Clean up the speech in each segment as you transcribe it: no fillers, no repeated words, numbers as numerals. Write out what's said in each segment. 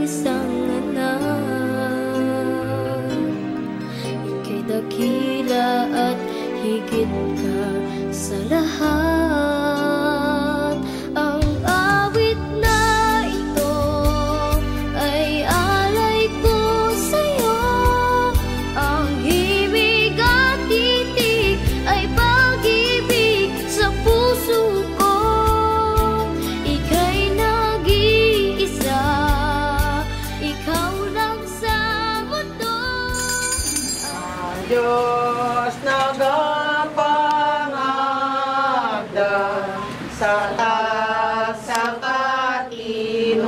isang anak. Ika'y dakila at higit ka sa lahat. Ang awit na ito ay alay ko sa'yo. Ang himig at titig ay pag-ibig sa puso ko. Ika'y nag-iisa, ikaw lang sa mundo. Diyos nagapangagda sa taas sa katinugan,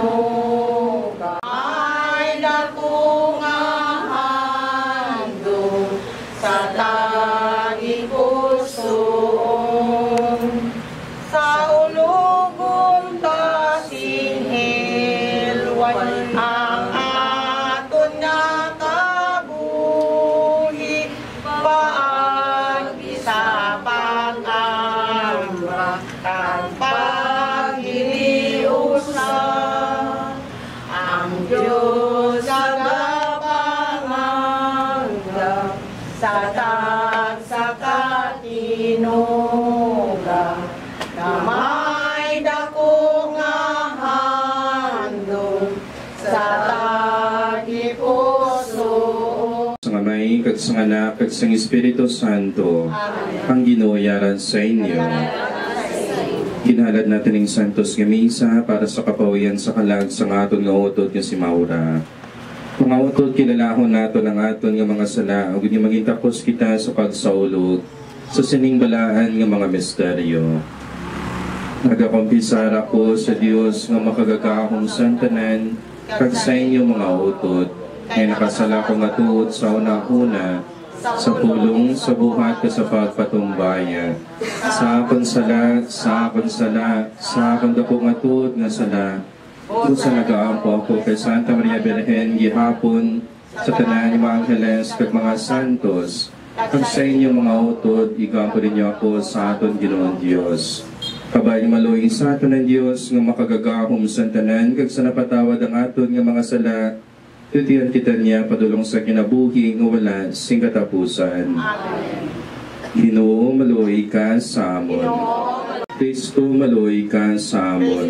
ay nakungahandong sa tanging pusoon. Sa ulugong tasinghelwan ang aton nga kabuhi, paag-isa pag-amba kang paghiliusa. Ang Diyos nagapangagda sa taas sa katinugan, na may dako nga handog sa tanging puso. Sa Amay, kag sa Anak, kag sa Espiritu Santo. Amen. Ang Ginoo yaran sa inyo. Ginhalad natin ang Santos nga Misa para sa kapawian sa kalag sa aton nga utod nga si Maura. Mga utod, kilalahon nato ng aton nga mga sala, ug ni maging tapos kita sa pagsaulog sa siningbalaan nga mga misteryo. Nagakumpisar ako sa Dios nga makagagahong santanan kag sa inyo mga utod, ngay nakasala ko nga tuod sa una-una sa pulong sa buhat ka sa pagpatumbaya. Sa akon sala, sa akon sala, sa akon dako nga tuod nga sala, kung sa nagaampo ako kay Santa Maria Birhen gihapon sa tanan ng mga angheles kag mga santos, kag sa inyo mga utod, igampo ninyo ako sa aton Ginoong Dios. Kabay maluoy sa aton ng Dios nga makagagahom santanan kag sa napatawad ang aton nga mga sala, tutian kita niya padulong sa kinabuhi nga wala sing katapusan. Amen. Ginoo maluoy ka sa amon. Kristo maluoy ka sa amon.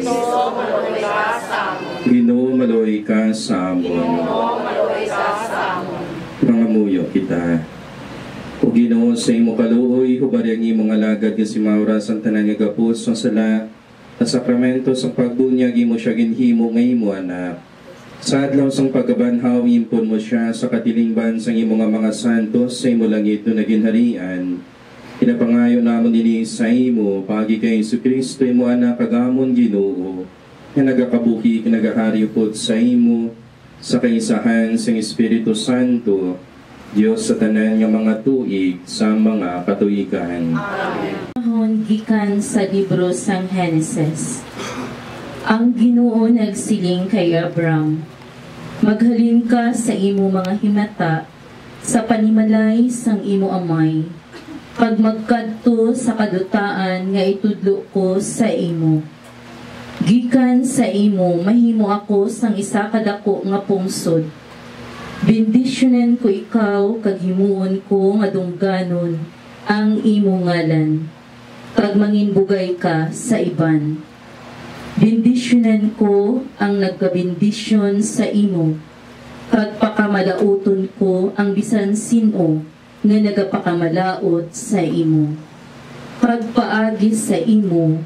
Ginoo maluoy ka sa amon. Mga muyo kita. O Ginoo sa imo kaluoy, hubari ang imong alagad nga si Maura santanan nga gapos sa sala, na sakramento sa pagbunyag imo siya ginhimo nga imo anak. Sa adlaw sang pagkabanhaw, impon mo siya sa katilingban sang imo nga mga santos sa imo langit no naginharian. Pinapangayo namon ini sa imo, pagi kay Jesucristo imo anak kagamon Ginoo, nga nagakabuhi nagahari pod sa imo, sa kaisahan sang Espiritu Santo, Dios sa tanan nga mga tuig sa mga katuigan. Amen. Gikan sa libro sang Henesis. Ang Ginoo nagsiling kay Abram, maghalin ka sa imo mga himata, sa panimalay sang imo amay, pag magkadto sa kadutaan nga itudlo ko sa imo. Gikan sa imo mahimo ako sang isa kadako nga pungsod. Bendisyonen ko ikaw, kag himuon ko nga dungganon ang imo ngalan, kag manginbugay ka sa iban. Bendisyonen ko ang nagkabendisyon sa imo, kag pakamalauton ko ang bisan sino nga nagapakamalaot sa imo. Kag paagi sa imo,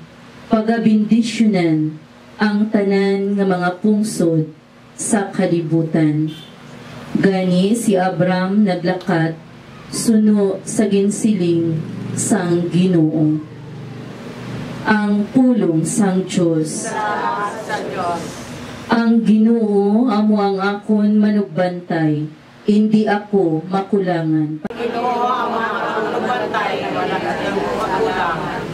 pagabendisyonan ang tanan nga mga pungsod sa kalibutan. Gani si Abram naglakat, suno sa ginsiling sang Ginoo. Ang pulong sang Diyos. Ang Ginoo amo ang akon manugbantay, hindi ako makulangan. Ginoo amo ang manugbantay, wala kang makulangan.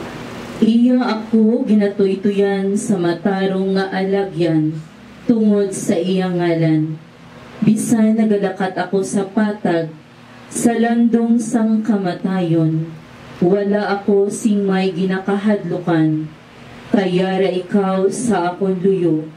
Iya ako ginatuytuyan sa matarong nga alagyan, tungod sa iyang ngalan. Bisan nagalakat ako sa patag, sa landong sang kamatayon, wala ako sing may ginakahadlukan, kayara ikaw sa akong luyo.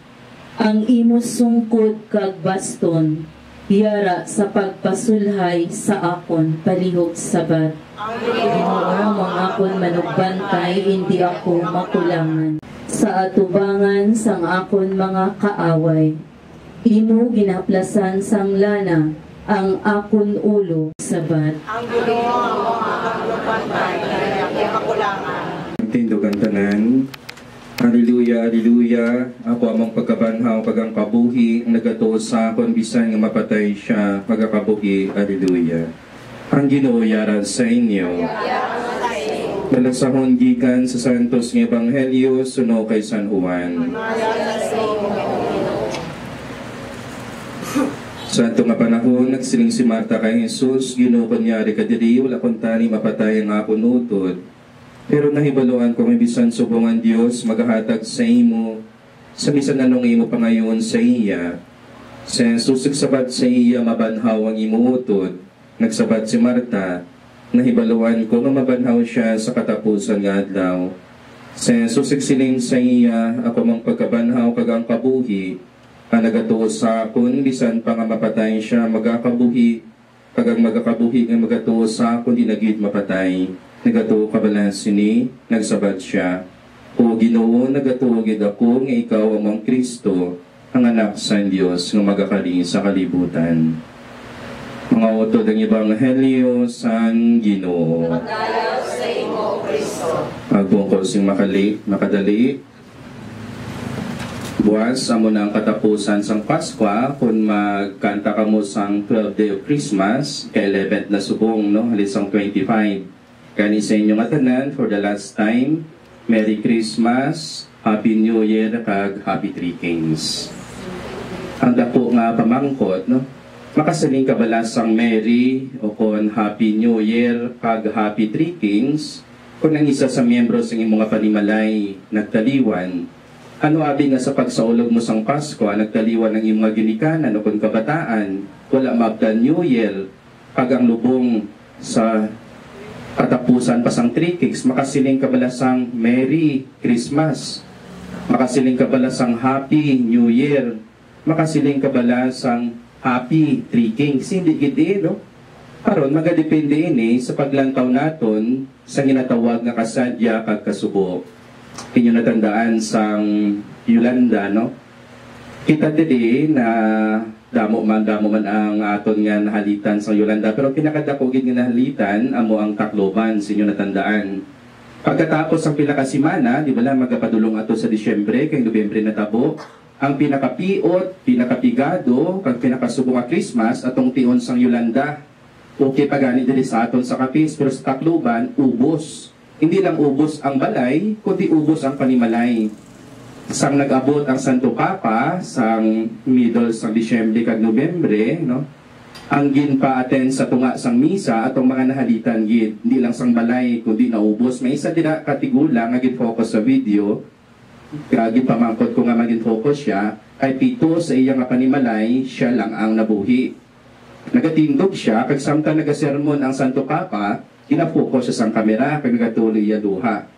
Ang imo sungkod kag baston, yara sa pagpasulhay sa akon palihog sabat. Ginoo mga akon manugbantay, hindi ako makulangan. Sa atubangan sang akon mga kaaway, imo ginaplasan sang lana ang akon ulo sabat. Ang Ginoo ang mga manugbantay, hindi ako makulangan. Tindugan tanan. Hallelujah, hallelujah. Ako among pagkabanhaw kagang kabuhi, ang nagatuo sa akon bisan nga mapatay siya, pagkakabuhi, hallelujah. Ang Ginoo yaran sa inyo. Dalasahon gikan sa Santos ng Ebanghelyo, suno kay San Juan. Sa ato nga panahon, nagsiling si Marta kay Jesus, Ginoo kunyari kadiri, wala kong tani mapatay ang akon utod. Pero nahibaluan ko may bisan subong ang Diyos maghahatag sa imo sa bisan anong imo pangayon sa iya. Sa susig sabat sa iya mabanhaw ang imo utod. Nagsabat si Marta, nahibaluan ko nga mabanhaw siya sa katapusan nga adlaw. Sa susig siling sa iya ako mang pagkabanhaw kagang kabuhi, ang nagatuo sa akon bisan pa nga mapatay siya magakabuhi, kagang magakabuhi nga magatuo sa akon di nagid mapatay. Nagatuo kabalas sini, nagsabat siya, O Ginoo, nagatuogid ako nga ikaw amang Kristo, ang anak sa Diyos nga magakali sa kalibutan. Mga utod ang Ebanghelyo san Ginoo. Magdayaw sa imo, Kristo. Magbungkol sing makadali. Buwas, amo na ang katapusan sang Pasko, kung magkanta ka mo sang 12th day of Christmas, kay 11th na subong, no? Halisang 25. Kani sa inyong atanan, for the last time, Merry Christmas, Happy New Year, kag Happy Three Kings. Ang dapo nga pamangkot, no? Makasaling kabalasang Merry o kon Happy New Year, kag Happy Three Kings, kung ang isa sa miyembro sa imong panimalay nagtaliwan, ano abi nga sa pagsaulog mo sang Pasko, nagtaliwan ng imong ginikanan o kon kabataan, wala mabdan New Year, kag ang lubong sa katapusan pa sang 3 Kings, makasiling kabalasang Merry Christmas, makasiling kabalasang Happy New Year, makasiling kabalasang Happy 3 Kings. Hindi gidi, no? Karon magadepende ini sa paglantaw naton sa ginatawag nga kasadya kag kasubo. Inyo natandaan sang Yolanda, no? Kita didi na damo man ang aton nga nahalitan sa Yolanda, pero pinakadako gid nga nahalitan amo ang Tacloban, sinyo natandaan. Pagkatapos ang pila ka semana, di ba lang magapadulong ato sa Disyembre kay Nobyembre natabo, ang pinakapiot, pinakapigado, kag pinakasubong nga Christmas atong tion sang Yolanda. Okay pagani diri sa aton sa Capiz, pero sa Tacloban ubos. Hindi lang ubos ang balay, kundi ubos ang panimalay. Sang nag-abot ang Santo Papa sang middle sang Disyembre kag Nobyembre, no? Ang ginpa-attend sa tunga sang misa atong mga nahalitan gid, hindi lang sang balay kundi naubos. May isa dira katigula nga gid-focus sa video. Kagi pamangkot ko nga magin-focus siya, kay pito sa iya nga panimalay, siya lang ang nabuhi. Nagatindog siya kag samtang nagasermon ang Santo Papa, gina-focus siya sang kamera kag nagatuloy iya duha.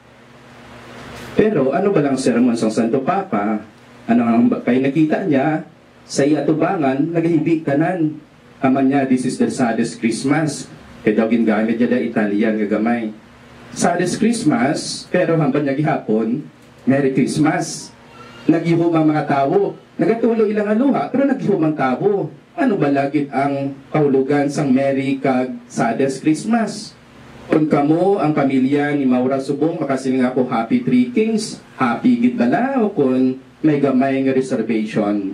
Pero ano ba lang sermon sa Santo Papa? Ano ang kay nakita niya sa iya tubangan, nagahibig tanan. Aman niya, this is the saddest Christmas. Kaya daw gingamit niya da Italian nga gamay. Saddest Christmas, pero hambang niya gihapon, Merry Christmas. Naghihum ang mga tao. Nagatuloy ilang aluha, pero naghihum ang tao. Ano ba lagit ang kahulugan sang Merry kag saddest Christmas? Kung kamo ang pamilya ni Maura Subong, makasiling ako Happy Three Kings, happy gid bala o kung may gamay nga reservation.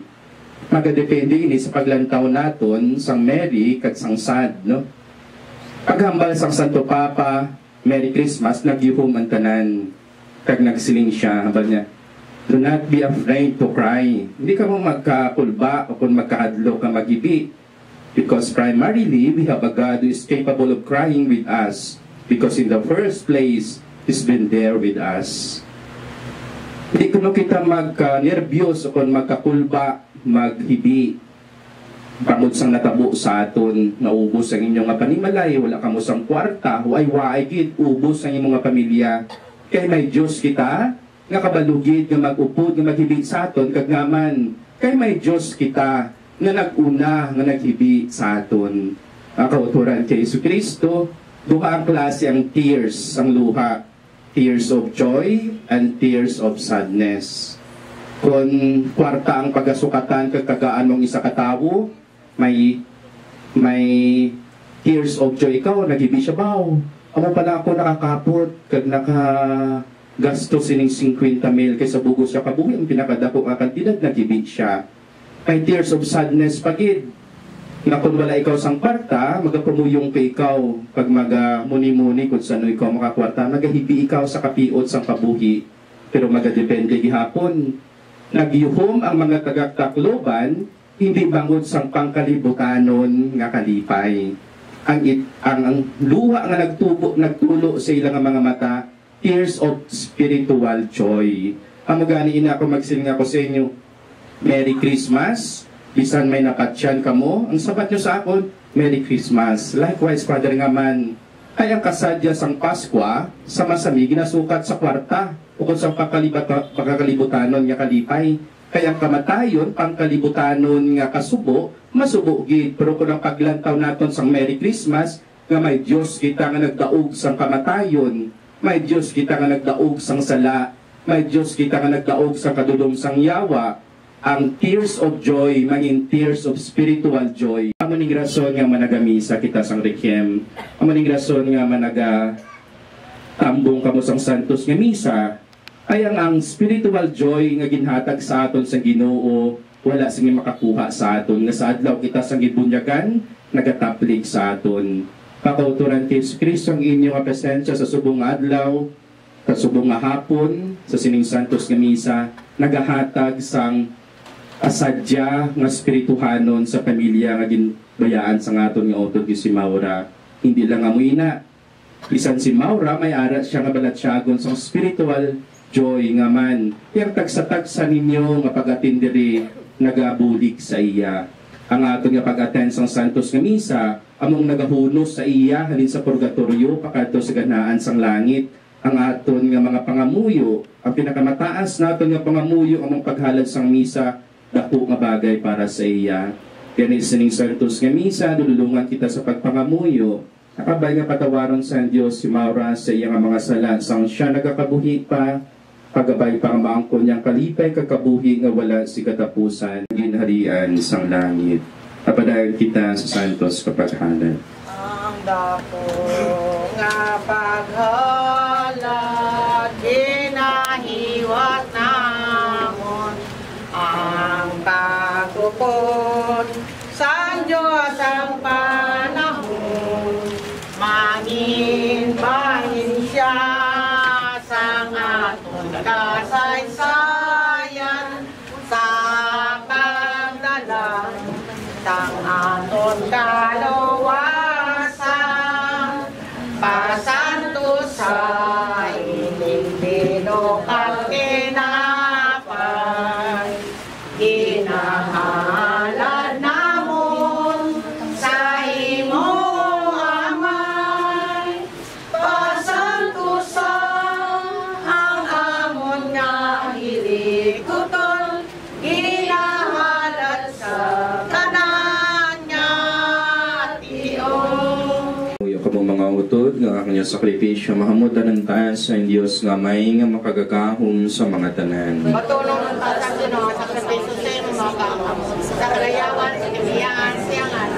Magadepende ini sa paglantaw naton sang Merry kag sang sad, no? Paghambal sang Santo Papa, Merry Christmas, naghihum ang tanan. Kag nagsiling siya, hambal niya, do not be afraid to cry. Hindi ka mo magkakulba o kung magkahadlo ka magibi. Because primarily, we have a God who is capable of crying with us. Because in the first place, He's been there with us. Hindi ko kita magka-nervyos o kung magkakulba, maghibi. Pangod sang natabo sa aton, naubos ang inyong panimalay, wala ka mo sang kwarta, huay-waay gid, ubos ang inyong pamilya. Kaya may Diyos kita, nga kabalugid, nga mag-upod, nga maghibig sa aton, kag ngaman, kay may Diyos kita nga nag-una nga naghibi sa aton. Ang kauturan kay Jesucristo, duha ang klase ang tears, ang luha. Tears of joy and tears of sadness. Kung kwarta ang pagasukatan kagagaan mong isa katawo, may tears of joy ikaw, naghibi siya baw. Amo pala ako nakakapot, kag gasto sining 50,000 kaysa bugos siya kabuhi, ang pinakadako nga kantidad, naghibi siya. May tears of sadness pagid. Na kung wala ikaw sang kwarta, magapumuyong ka ikaw pag magamuni-muni kung saan ikaw makakwarta, magahibi ikaw sa kapiot sang kabuhi. Pero magadepende gihapon. Nagyuhom ang mga tagaktakloban, hindi bangod sang pangkalibutanon nga kalipay. Ang luha nga nagtulo sa ilang mga mata, tears of spiritual joy. Ang magani ina ako magsiling ako sa inyo, Merry Christmas. Bisan may nakatsyan ka mo, ang sabat nyo sa akon, Merry Christmas. Likewise, Father nga man, ay ang kasadya sang Paskwa, sa masami, ginasukat sa kwarta, o kung sa pagkakalibutanon nga kalipay. Kaya ang kamatayon, pangkalibutanon nga kasubo, masubo gid. Pero kung ang paglantaw naton sang Merry Christmas, nga may Diyos kita nga nagdaog sang kamatayon, may Diyos kita nga nagdaog sang sala, may Diyos kita nga nagdaog sang kadulom sang yawa, ang tears of joy, mangin tears of spiritual joy. Ang maning rason nga managamisa kita sang Requiem, ang maning rason nga tambong kamo sang Santos nga misa, ay ang spiritual joy nga ginhatag sa aton sa Ginoo, wala sing makakuha sa aton, nga sa adlaw kita sang gibunyagan, nagataplik sa aton. Pakauturan kay Kristo ang inyong presensya sa subong adlaw, sa subong nga hapon, sa sining Santos nga misa, nagahatag sang asadya nga spirituhanon sa pamilya nga ginbayaan sa aton nga utod si Maura. Hindi lang amoy na. Bisan si Maura, may aras siya nga balatsyagon sa spiritual joy nga man. Yang tagsa-tagsa ninyo nga pag-atindiri nagabulig sa iya. Ang aton nga pag-attend sa Santos nga misa, among nagahunos sa iya halin sa purgatorio pakadto sa ganaan sang langit. Ang aton nga mga pangamuyo, ang pinakamataas naton nga pangamuyo among paghalad sang misa, dako nga bagay para sa iya. Kaya sining Santos nga misa, dululungan kita sa pagpangamuyo. Nakabay nga patawaron sa Diyos si Maura sa iya nga mga sala, sang siya nagakabuhi pa, pagabay pa ang maangkon niyang kalipay kakabuhi nga wala si katapusan, ginharian sang langit. Apadayon kita sa Santos kapag halad. Ang dako nga paghalad, ginahiwat namon ang pagtupon sa Diyos ang panahon, mangin-bahin siya sang aton kasaysayan sa pagdala sang aton kalawasan, pasanto sa ilibino kang kinapay, ginahalad namon sa imo amay, pasanto sa ang amon nga hilikuton, ginahalad sa tanan nga tiyon. Uyo ka mong mga utod, nga kanya sakripisyo, mahamutan ng taas sa Diyos nga may nga makagagahom sa mga tanan. Matulong ng tatang Ginoo sa sakripisyo sa imo mga kaamon, sa kalayawan, sa kimiyaan, siyangan,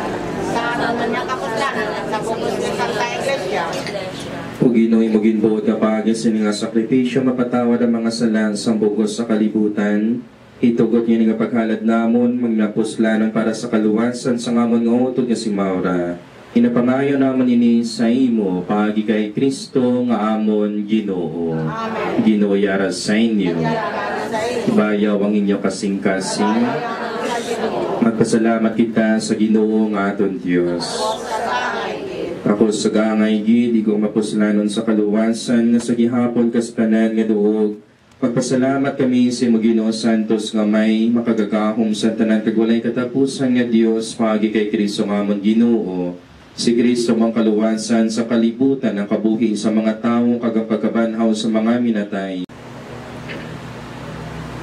sa nanyang kapuslanan, at sa bukos ng Santa Iglesia. O Ginoo'y maginbuot nga pagis sa nga sakripisyo, mapatawad ang mga salan sa bugos sa kalibutan. Itugot niya nga paghalad namon, magnapuslanan para sa kaluwasan sa ngamon nga utod nga si Maura. Inapangayo naman ini sa imo, pagi kay Kristo nga amon Ginoo. Amen. Ginoo yara sa inyo. Bayaw ang inyo kasing-kasing. Magpasalamat kita sa Ginoo nga aton Diyos. Ako sa gangay gid, di ko mapuslanon sa kaluwasan, na sa gihapon kastanan nga duog. Pagpasalamat kami sa imo Ginoo Santos nga may makagagahom sa tanan kagwalay katapusan nga Dios pagi kay Kristo nga amon Ginoo. Si Kristo mang kaluwasan sa kalibutan ng kabuhi sa mga tawo kagapagkabanhaw sa mga minatay.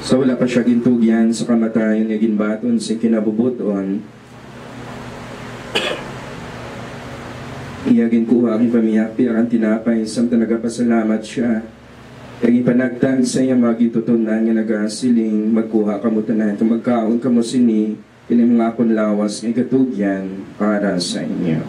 Sa wala pa siya gintugyan sa kamatayon nga ginbaton sa kinabubuton, iyagin ko aking pamiyak ang tinapay samtang nagapasalamat siya. Kaya ipanagtag sa iya magitutunan nga nagasiling magkuha kamo tanan kung magkaon kamo sini kini mga akong lawas nga katugyan para sa inyo.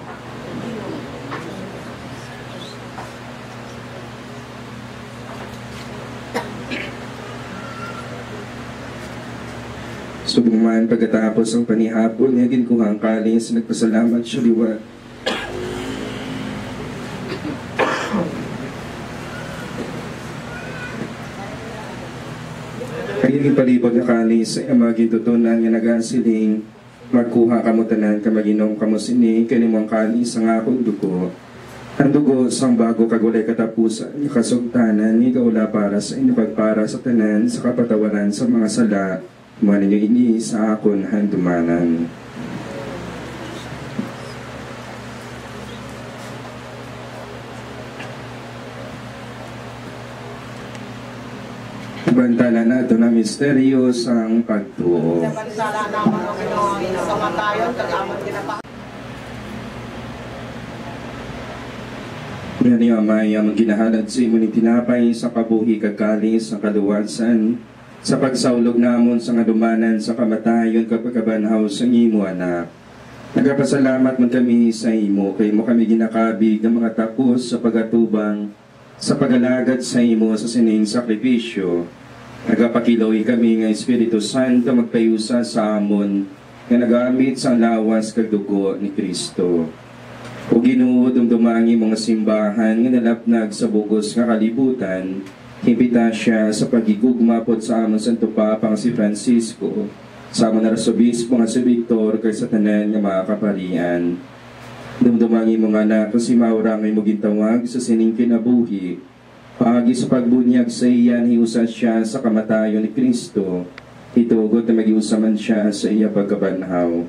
Subuman pagkatapos ang panihapon, hagin ko ang kalis, nagpasalamat siya liwat. Kaya palibot na kalis ay amagin tutunan nga nagasiling, magkuha kamo tanan kamaginom kamo sini, kanimong kalis ang akong dugo. Ang dugo sang bago kagulay katapusan, kasugtanan, ikaw wala para sa inyo pagpara sa tanan, sa kapatawaran sa mga sala, manin yung ini sa akon handumanan. Bantala nato na misteryo sang pagtuo. Bantala naman ang Pinoon sa kamatayon, kag-amon ginapa. Yan yung amay ang ginahalad sa imo ni tinapay sa kabuhi kagkalis sa kaluwasan, sa pagsaulog namon sa ngadumanan sa kamatayon kapagkabanhaw sa imo anak. Nagapasalamat man kami sa imo, kay mo kami ginakabig ng mga takos sa pagatubang, sa pagalagad sa imo sa sining sakripisyo. Nagapakiloy kami nga Espiritu Santo magpayusa sa amon, nga nagamit sa lawas kag dugo ni Kristo. O Ginoo, dumdumangi mga simbahan nga nalapnag sa bugos nga kalibutan, hibita siya sa pagigugma pod sa amon Santo Papang si Francisco, sa amon Arsobispo nga si Victor kay sa tanan nga mga kaparian. Dumdumangi mga anak si Maura ngay mogintawag sa sining kinabuhi, paagi sa pagbunyag sa iyan hiusas siya sa kamatayon ni Kristo, itugot na magiusaman siya sa iya pagkabanhaw.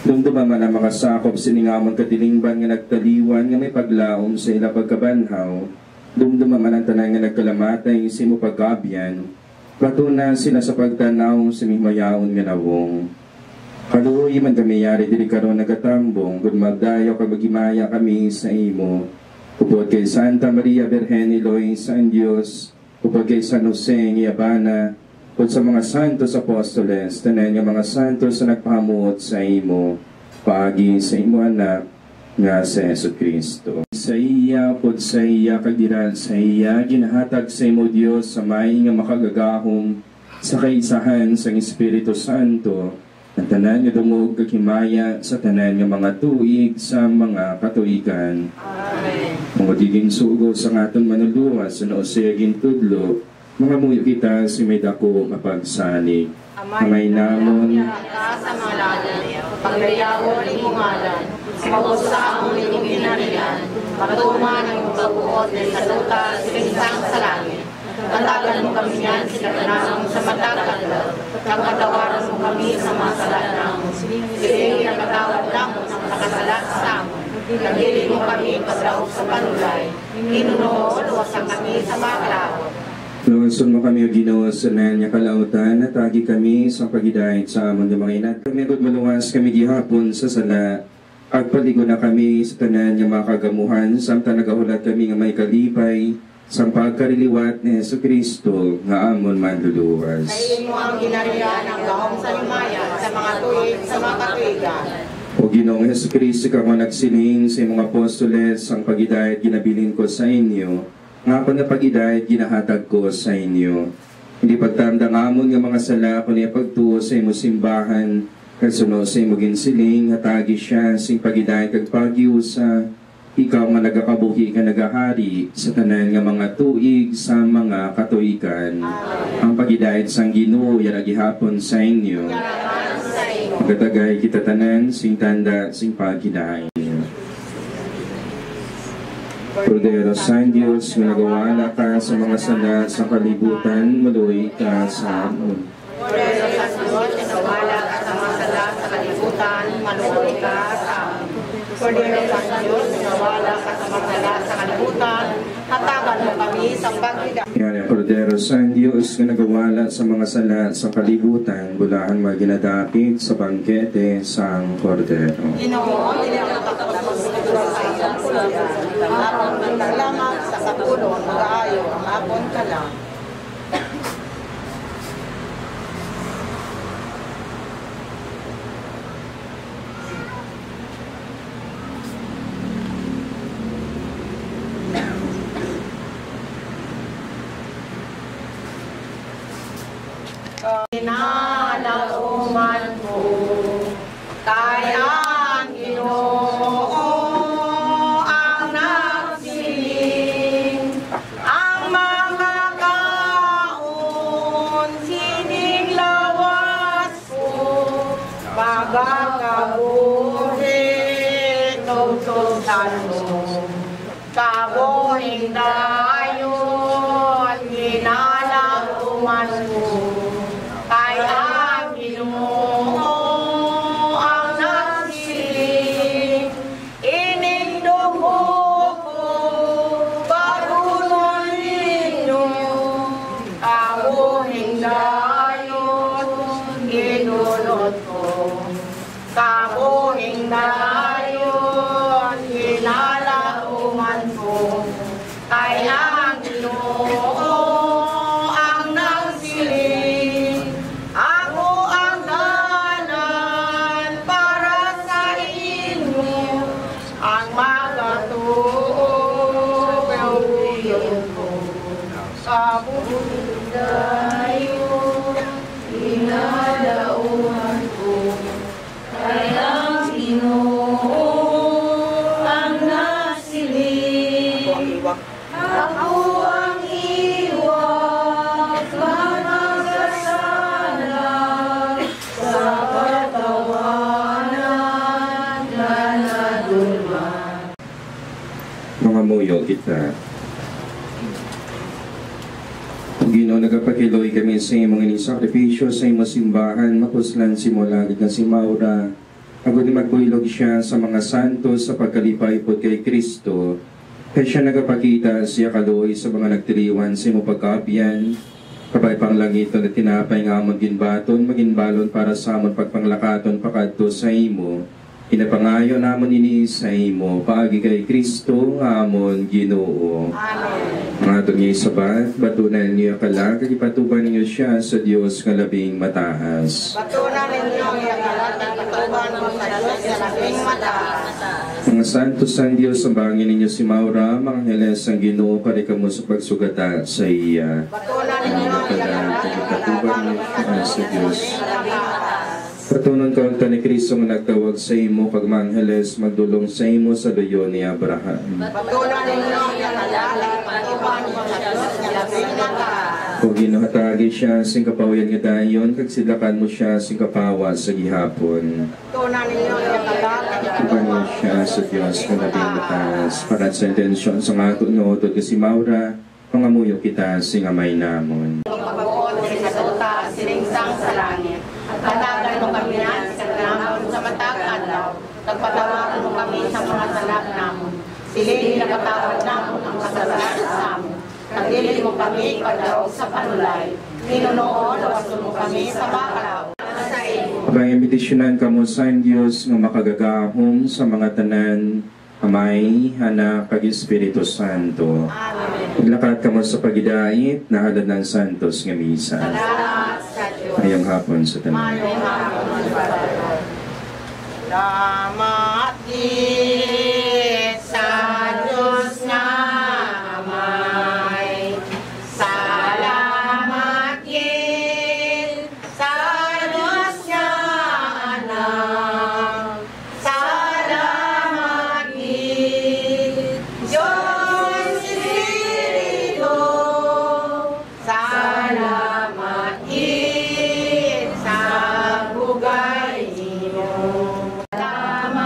Dumdumaman ang mga sakop siningamon katilingban nga nagtaliwan nga may paglaom sa ila pagkabanhaw. Dumdumaman ang tanan nga nagkalamatay sa imo pagkabyan, patuna sila sa pagtanaw sa mimayaon nga nawong. Kaluoy man kami yari dili karon nagatambong, kung magdayo kag magimaya kami sa imo. Upod kay Santa Maria Virgen Eloy sa Diyos, upod kay San Jose ng Iabana, upod sa mga santos apostoles, tanan nga mga santos na nagpahamuot sa imo, paagi sa imo anak, nga sa Jesucristo. Sa iya, pod sa iya, kagiran sa iya, ginahatag sa imo Diyos sa may nga makagagahom, sa kaisahan sa Espiritu Santo, ang tanan nga dumog kakimaya sa tanan nga mga tuig sa mga katuigan. Amen. Mga diging sugo sa aton manuluwas, sa naosegin tudlo, mga muyo kita si may dako mapagsalig. Amay namon, sa mga lalan, paglayawon ng mungalan, mabusa ang inyong ginarian, matuman ang pagbuot ng saluta sa isang sa langit. Katagan mo kami yan sa kanang sa matagal, kagatawaran mo kami sa mga salanang, siling ang katawad lang sa nakasalat sa amon. Nagili mo kami paglaog sa panulay, inunoon wasan kami sa mga kalawot. Luwason mo kami o Ginoo sa nanya kalautan at agi kami sa pagidahit sa amon ng mga inat. Kami agad maluwas kami gihapon sa sala at paligo na kami sa tanan nga makagamuhan samtang nagahulat kami nga may kalipay sa pagkariliwat ni Jesucristo nga amon manluluwas. Ay mo ang ginarian ang gahong sa himaya sa mga tuig sa mga katuigan. O Ginoong Jesucristo ka nga nagsiling sa mga apostoles ang pagidahit ginabilin ko sa inyo, nga ako na pag-idahit ginahatag ko sa inyo. Hindi pagtanda nga amon nga mga sala ko niya pagtuo sa imo simbahan, kasunod sa imo ginsiling, hatagi siya sing pag-idahit kag pagiusa, ikaw nga nagakabuhi ka nagahari sa tanan nga mga tuig sa mga katuikan. Ang pag-idahit sang Ginoo yan gihapon sa inyo. Pagkatagay kita tanan sing tanda sing pag-idahit. Cordero San Diyos, managawala ka sa mga sala sa kalibutan, maluwi ka sa amon. Cordero San Diyos, managawala ka sa mga sala sa kalibutan, maluwi ka sa amon. Cordero San Diyos, managawala ka sa mga sala sa kalibutan, Hatagan mo kami sa paghiga. Yan ang Kordero sa Diyos na nagawala sa mga sala sa kalibutan, bulahan mga ginadapit sa bangkete sang Kordero. Ginoo, dinakatapos sa iyong pulayan. Aron nagdalamat sa katulong, mag-aayo ang akon ka lang. Kinalauman ko, kaya ang Ginoo ang nagsiling, ang mga kaon, sining lawas ko, pagkakabuhi, tututan mo, kabuhing dayon, kinalauman ko. Kay ang Ginoo ang nagsiling, ining dugo ko, pagunon ninyo, kabuhing dayon, ginulot ko, kabuhing dayon, kinalauman ko, kay ang Ginoo ang nagsiling. Ako ang dalan para sa inyo, ang magatuo gawin ko. Kabuhing dayon, inalauman ko, kay ang Ginoo ang nagsiling. Ako ang iwas, managasala sa katawanan na nadulman. Mga muyo kita. Ginoo, nagapakiloy kami sa imong inisakripisyo sa imong simbahan, mapuslan si Molagid na si Maura. Ako din magbuilog siya sa mga santos sa pagkalipay po kay Kristo. Kaya siya nagapakita siya kaloy sa mga nagtiriwan sa imong pagkapian. Kabay pang langit na tinapay nga amon ginbaton, maginbalon para sa amon pagpanglakaton pakadto sa imo. Inapangayo namon ini sa imo, paagi kay Kristo nga amon Ginoo. Amen. Mga tungi sabat, batunan niyo kala, kagipatuban niyo siya sa Dios nga labing mataas. Batunan ninyo ang yagalatan, patuban mo sa Diyos sa labing mataas. Mga santos sa Dios, sambangin ninyo si Maura, mga angeles ang Ginoo, karikamo sa pagsugata sa iya. Batunan ninyo ang yagalatan, Kagipatuban niyo siya sa Dios. sa labing mataas. Patunon kaunta ni Kristo nga nagtawag sa imo, kag mga angeles magdulong sa imo sa luyo ni Abraham. Batunan ninyo ang yagalatan, patuban mo sa Diyos sa labing mataas. O ginuhatagi siya sing kapawayan nga dayon, kag silakan mo siya sing kapawa sa gihapon. Batunan ninyo ang yagalatan, Tuban mo siya sa Diyos nga labing mataas. Para sa intensyon sa nga tunood si Maura, pangamuyo kita sing amay namon. pagbuod sa tuta, silingsang sa langit. Hatagan mo kami na sa kanamon sa matag adlaw. Nagpatawaran mo kami sa mga salak namon. Siling nakatawad namon ang kasalanan sa amon. Nagdili mo kami pagdaog sa panulay. Ninunoon, lawasun mo kami sa bakalaw. Sa iyo. Abang imbitasyonan kamo sa Diyos nga makagagahom sa mga tanan, Amay, Anak, kag Espiritu Santo. Amen. Paglakat kamo sa pagidait na halad ng Santos nga misa. Salamat sa Diyos. Ngayong hapon sa tanan. Mayong hapon sa Panginoon. Salamat gid sa Diyos nga Amay. Salamat gid sa Diyos nga Anak. Salamat gid Diyos Espiritu. Salamat gid sa bugay ninyo. Salamat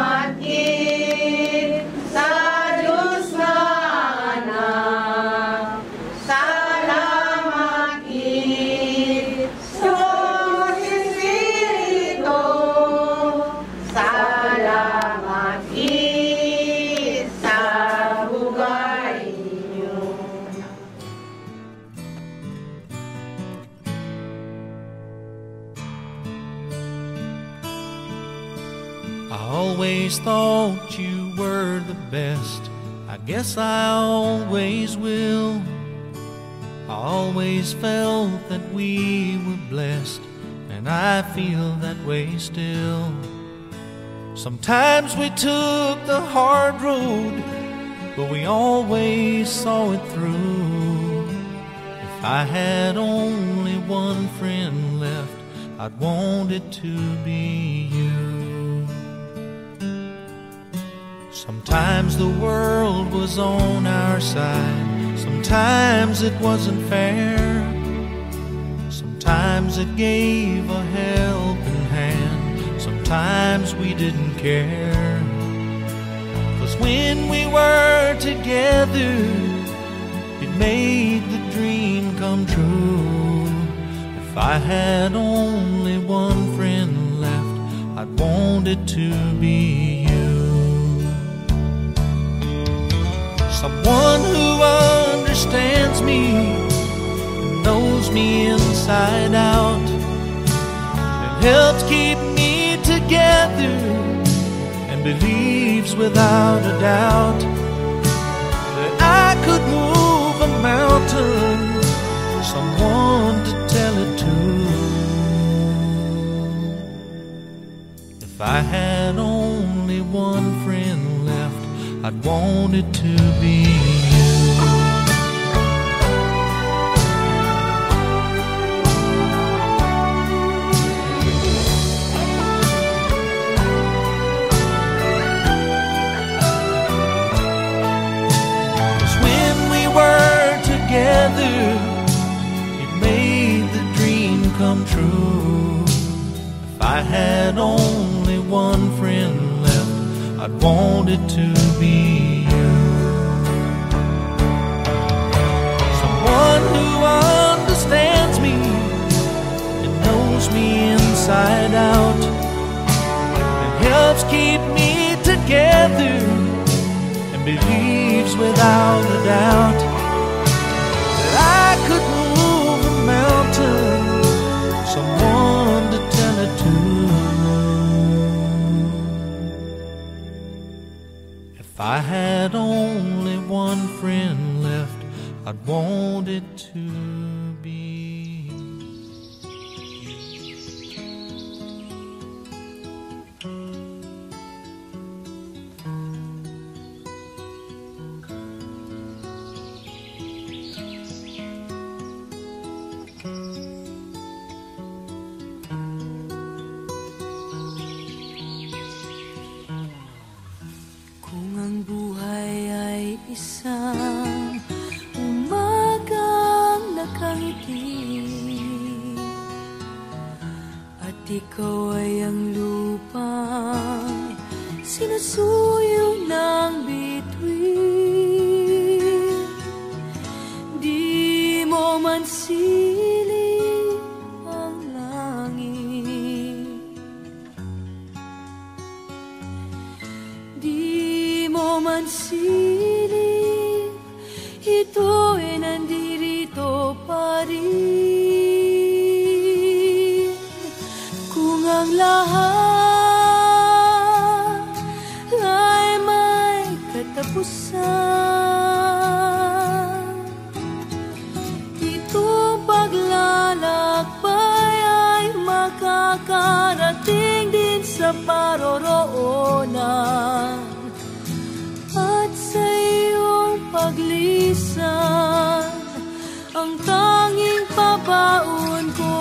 I always thought you were the best. I guess I always will. I always felt that we were blessed, and I feel that way still. Sometimes we took the hard road, but we always saw it through. If I had only one friend left, I'd want it to be you. Sometimes the world was on our side, sometimes it wasn't fair. Sometimes it gave a helping hand, sometimes we didn't care. 'Cause when we were together, it made the dream come true. If I had only one friend left, I'd want it to be you. Someone who understands me, knows me inside out, and helps keep me together, and believes without a doubt that I could move a mountain. Someone to tell it to. If I had only one friend left, I'd want it to be you. Together, it made the dream come true. If I had only one friend left, I'd want it to be you. Someone who understands me and knows me inside out, and helps keep me together, and believes without a doubt I could move a mountain. Someone to tell it to. If I had only one friend left, I'd want it to be. Isang umagang nakangiti, at ikaw ay ang lupang sinusuyo ng bituin. Di mo man siling ang langit, di mo man siling ito'y nandirito pa rin. Kung ang lahat ay may katapusan, itong paglalakbay ay makakarating din sa paroroonan. At sa iyong paglisan, ang tanging pabaon ko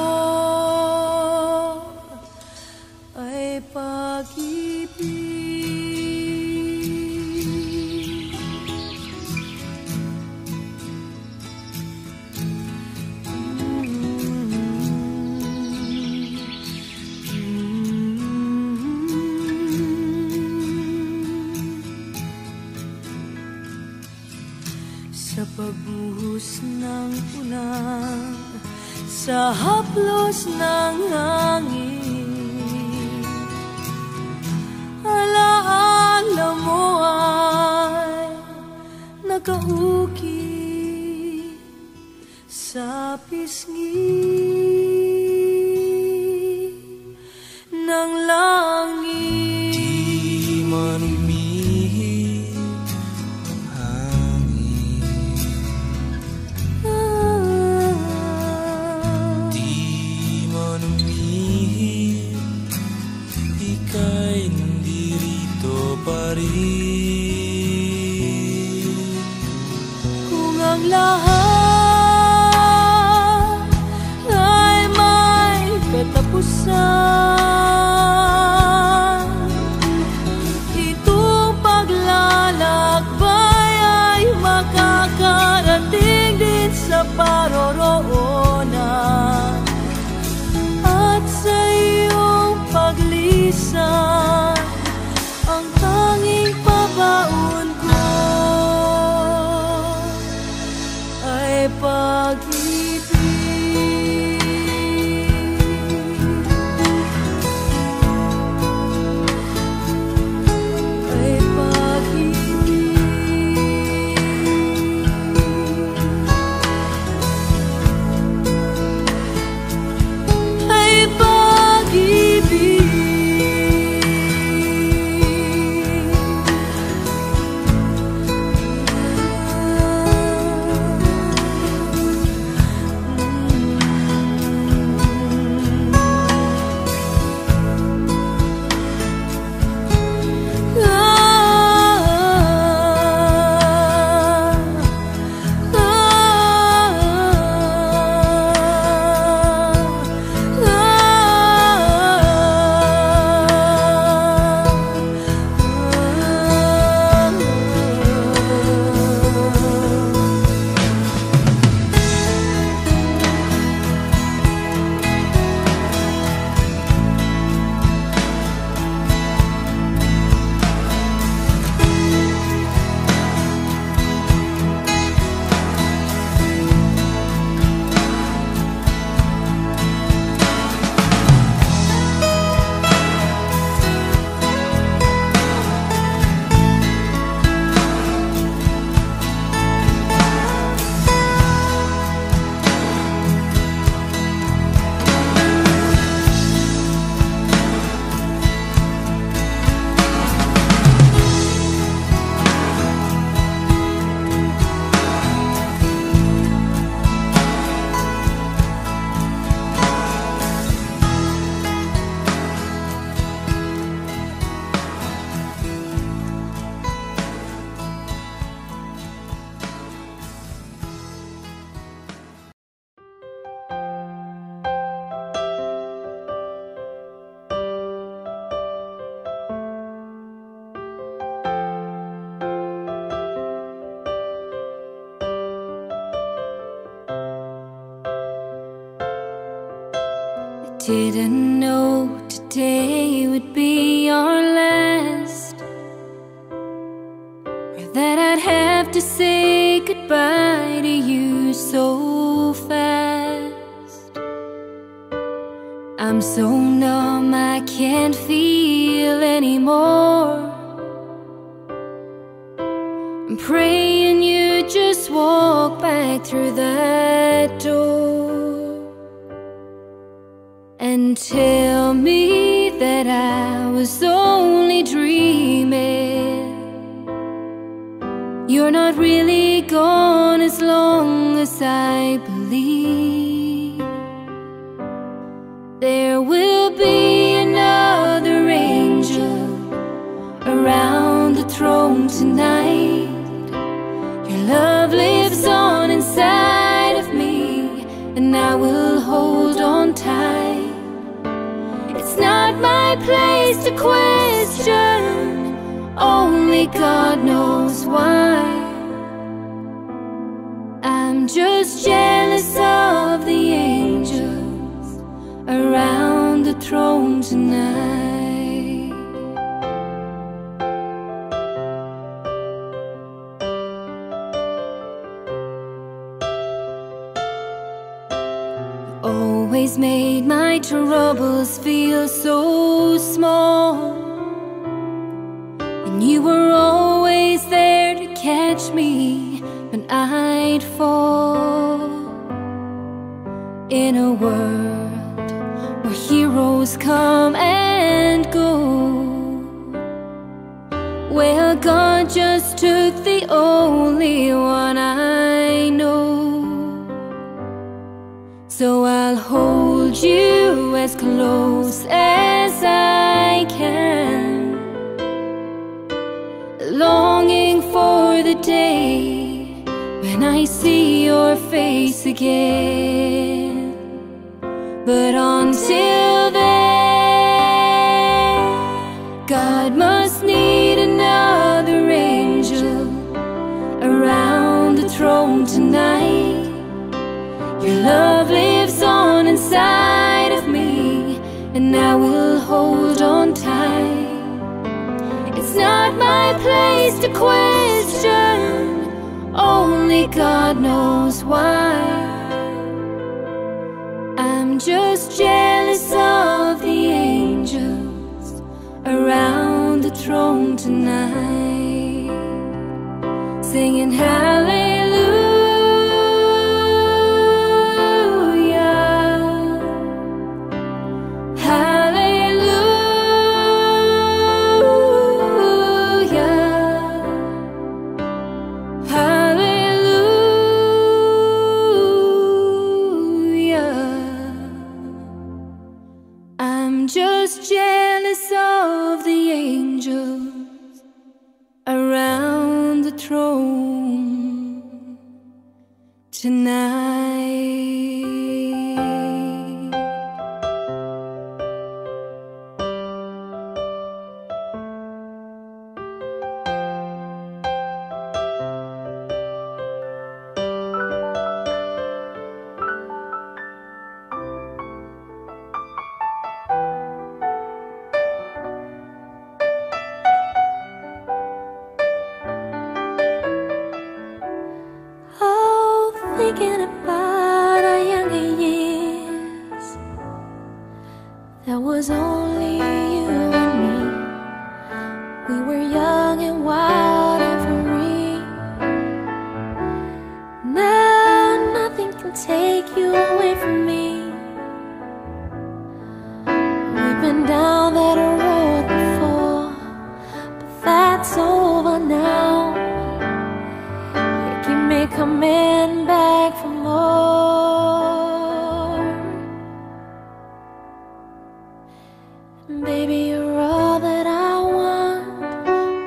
ay pag-ibig. Sa pagbuhos ng ulan, sa haplos ng hangin, alaala mo ay nakauki sa pisngi ng langit. rin. Kung ang lahat ay may katapusan, itong paglalakbay ay makakarating din sa paroroonan. At sa iyong paglisan, ang tanging pabaon ko ay pag-ibig. Ay pag-ibig. Ay pag-ibig. Didn't know today would be our last, or that I'd have to say goodbye to you so fast. I'm so numb I can't feel anymore. I'm praying you just walk back through that door and tell me that I was only dreaming. You're not really gone as long as I believe. There will be another angel around the throne tonight. Your love lives on inside of me, and I will hold on tight. It's not my place to question, only God knows why. I'm just jealous of the angels around the throne tonight. Always made my troubles feel so small, and you were always there to catch me when I'd fall. In a world where heroes come and go, well, God just took the only one I know. So I'll hold you as close as I can, the day when I see your face again. But until then, God must need another angel around the throne tonight. Your love lives on inside of me, and I will hold on tight. It's not my place to question, only God knows why. I'm just jealous of the angels around the throne tonight, singing hallelujah. Just jealous of the angels around the throne tonight. Thinking about our younger years, there was only you and me. We were young and wild and free. Now nothing can take you away from me. We've been down that road before, but that's over now. You keep me coming back for more. Baby, you're all that I want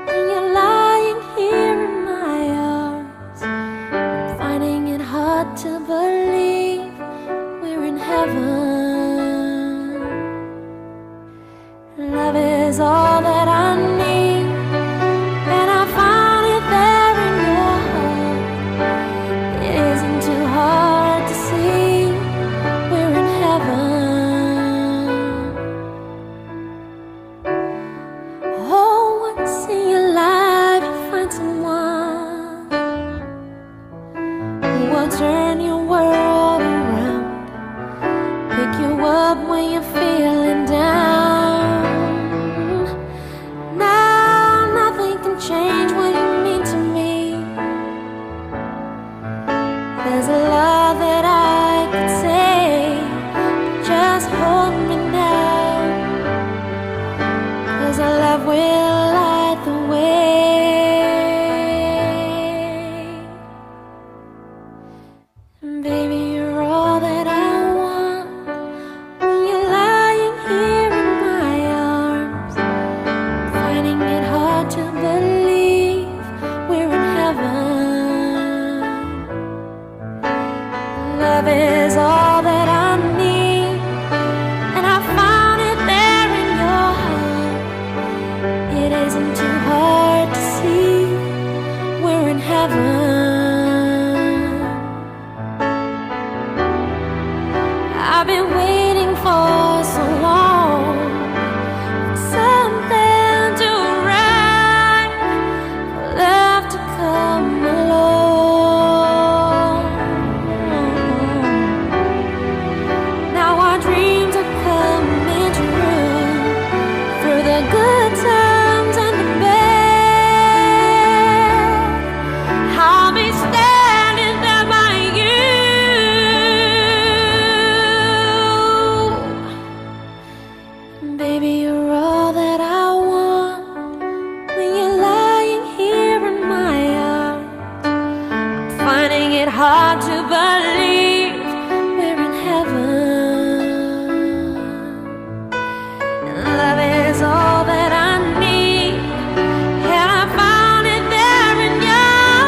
when you're lying here in my arms. I'm finding it hard to believe we're in heaven. Love is all that I need, and I found it there in your heart. It isn't too hard to see we're in heaven. Oh, once in your life you find someone who will turn your world around, pick you up when you're feeling down. Now nothing can change what you mean to me. There's a lot that I could say, but just hold me now, 'cause our love will light the way. Baby, you're all that I want when you're lying here in my arms. I'm finding it hard to believe we're in heaven. Love is all that I need, and I found it there in your heart. It isn't too hard to see we're in heaven. I've been waiting for so long for something to right, for love to come along. Now our dreams are coming true, through the good times and the bad. I'll be standing there by you. Baby, you're all that I want when you're lying here in my arms. I'm finding it hard to believe we're in heaven. And love is all that I need, and I found it there in your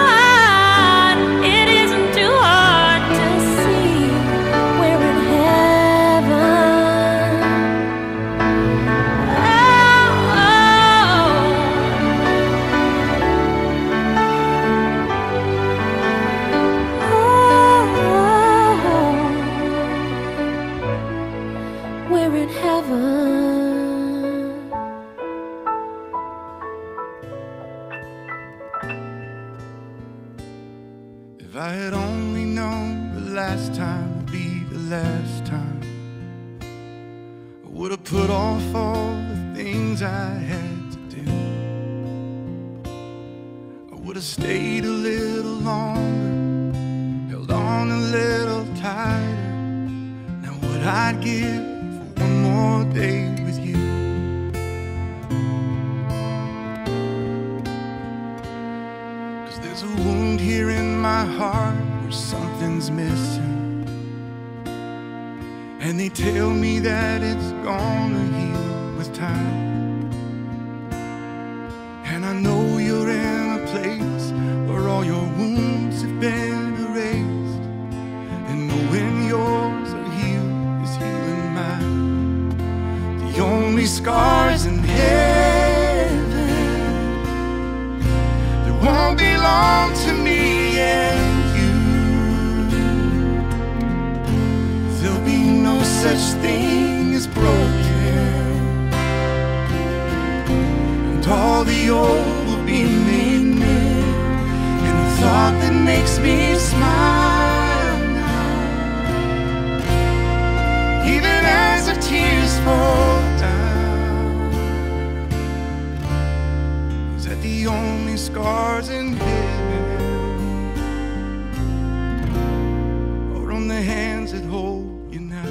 If I had only known the last time would be the last time, I would have put off all the things I had to do. I would have stayed a little longer, held on a little tighter. Now what I'd give for one more day with you. Cause there's a wound here in my heart where something's missing, and they tell me that it's gonna heal with time. And I know you're in a place where all your wounds have been erased, and knowing yours are healed is healing mine. The only scars in heaven that won't belong to me and you. There'll be no such thing as broken, and all the old will be made new. And the thought that makes me smile now, even as the tears fall down, is that the only scars in heaven are on the hands that hold you now.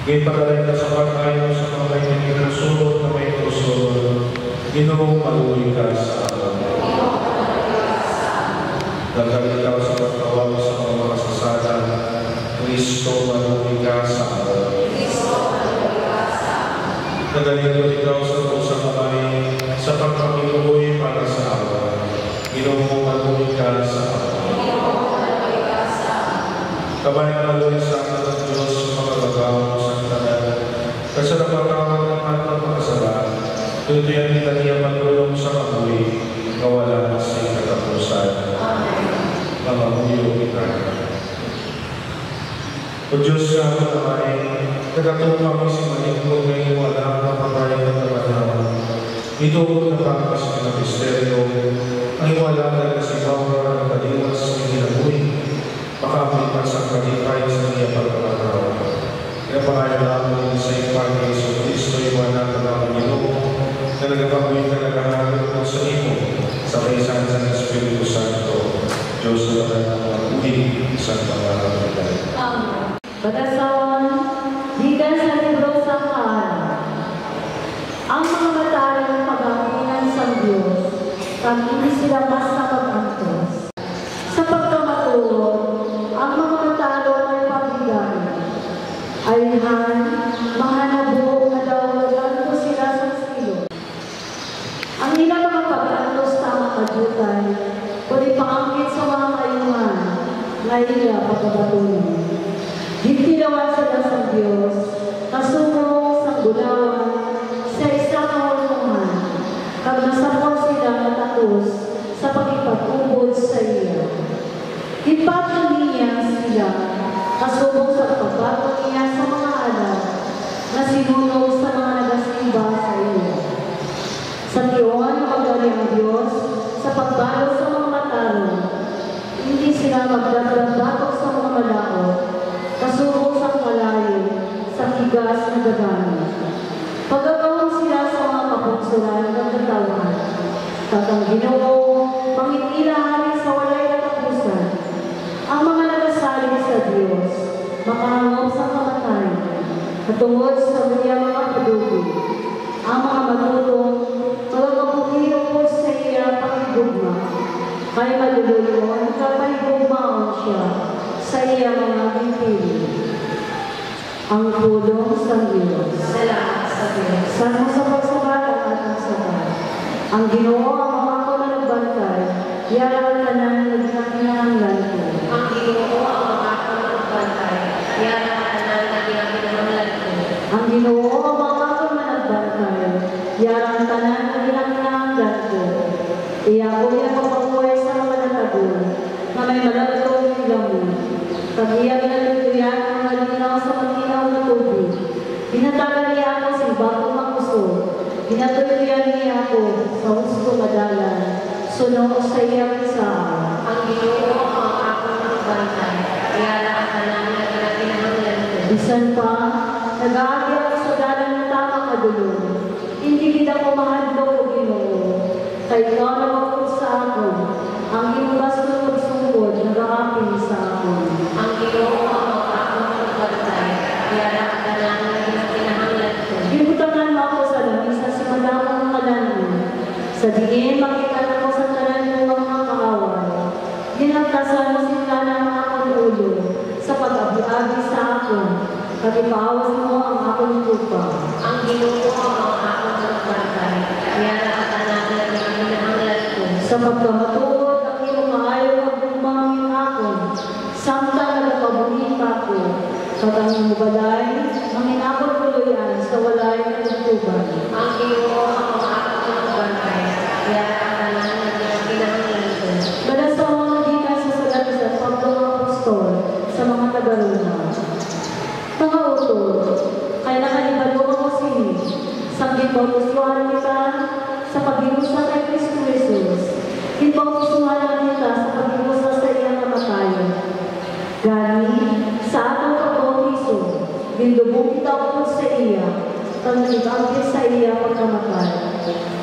Ipagalain ka sa pagkain sa mga kanyang nasulot na may puso, Ginoong maluwi ka sa alam. Dagaling ka sa pagtawag sa mga makasasala, Kristo maluwi ka sa alam. Dagaling ka ikaw sa pusang kamay, sa amin na ay nagatuwa kami si Manitlog ngayong wala na patayan ng kapanawan. Ito nakakasya ng misteryo ay wala na si Laura ng kaliwas ng hinabuhi. Makapitas ang kalipay sa niya pagkakarawan. Kaya namin sa ipag ni Yesu Cristo yung wala na namin Ginoo na nagpapabuhin ka naghahanap mo sa imo sa kaisan sa Espiritu Santo. Diyos na nagpapabuhin sa pangalan ng Diyos. Batasawan, gikan sa libro sa Kahanan. Ang mga matalang pag-aaminan sa Diyos, at hindi sila basta mag-antos. Sa pagkamatulog, ang mga matalong ay pagbigay. Ayhan, mahanabo na daw ko sila sa silo. Ang ilang mga pag-antos tamang kajutan, kundi pangangkit sa mga kayuhan, na ila pagkamatulog. Gitinawan sila sa Diyos, kasunong sa gulawan, sa isang kaulungan, kag nasapon sila natakos sa pagkipag-ubod sa iya. Ipatong niya sila, kasunong sa pagbago niya sa mga anak, na sinunog sa mga nagasimba sa iya. Sa tiyon, magaling ang Diyos, sa pagbalo sa mga matarong, hindi sila magdadagbatok sa mga malao, kasunod sa malayo, sa higas na gagana. Pagagawang sila sa mga kapagsuran ng katawan, katang Ginoo, mangitilahanin sa walay katapusan. Ang mga nagasaling sa Diyos, makahangop sa kamatay, katungod sa mga padugi. Ang mga matutong, magagabuhin po sa iya pangigugma, kay maluluyon, kapahigugmaon siya sa iya mga bipili. Ang pulong sa Diyos. Salamat sa Diyos. Sana sa pagsabat ang ating sabat. Ang Ginoo ang mga ko na nagbantay, yaran ka na nagkakinahanglan ko. Ang Ginoo ang mga ko na nagbantay, yaran ka na nagkakinahanglan ko. Ang Ginoo ang mga ko na nagbantay, yaran ka na nagkakinahanglan ko. Iyago niya papabuhay sa mga natagol, na may malagtong nilamon. Pag-iyak na lutuyan ang malinaw sa matinaw na tubig. Pinatagan niya ako sa bagong magusto. Pinatuloyan niya ako sa husto madalan. Sunog sa iyang isaan. Ang Ginoo ang ako nagbantay, yaran ka na nagkakinahanglan ko. Bisan pa, nag-aagi ako sa dalan ng tamang kadulong. Hindi kita ko mahadlok o Ginoo. Kay ikaw na magpun sa ako. Ang iyong bastong magsungkod, nag-aapin sa ako. Ang Ginoo ang ako nagbantay, yaran ka na nagkakinahanglan ko. Gibutangan mo ako sa lamisa sa madamang kalanman. Sa diin, makita ako sa tanan ng mga kaaway. Ginagkasan mo sila ng akong ulo sa pag-abi-abi sa ako. Pag-ipaawas mo ang akong lupa. Ang Ginoo ang ako nagbantay, yaran ka na nagkakinahanglan ko. Sa pagkamatuod, ang iyong maayaw at bumangin ako. Samtang nagpabuhin pa ako. Pagkang mubalay, manginakot tuloyan sa walay ng tutuban. Ang Ginoo ang ako nagbantay, yaran ka na nagkakinahanglan ko. Bala sa mga gikan sa salat sa Pablo Apostol sa mga taga-Roma. Mga utol, kaya nakalibalo ako sini, sa gipausuhan kita sa pag-iusa kay Kristo Jesus. Gipausuhan kita sa pag-iusa sa iyang kamatayan. Gani, sa atong pagbautiso, gindubong kita upod sa iya, pag-ibangkit sa iya pagkamatay.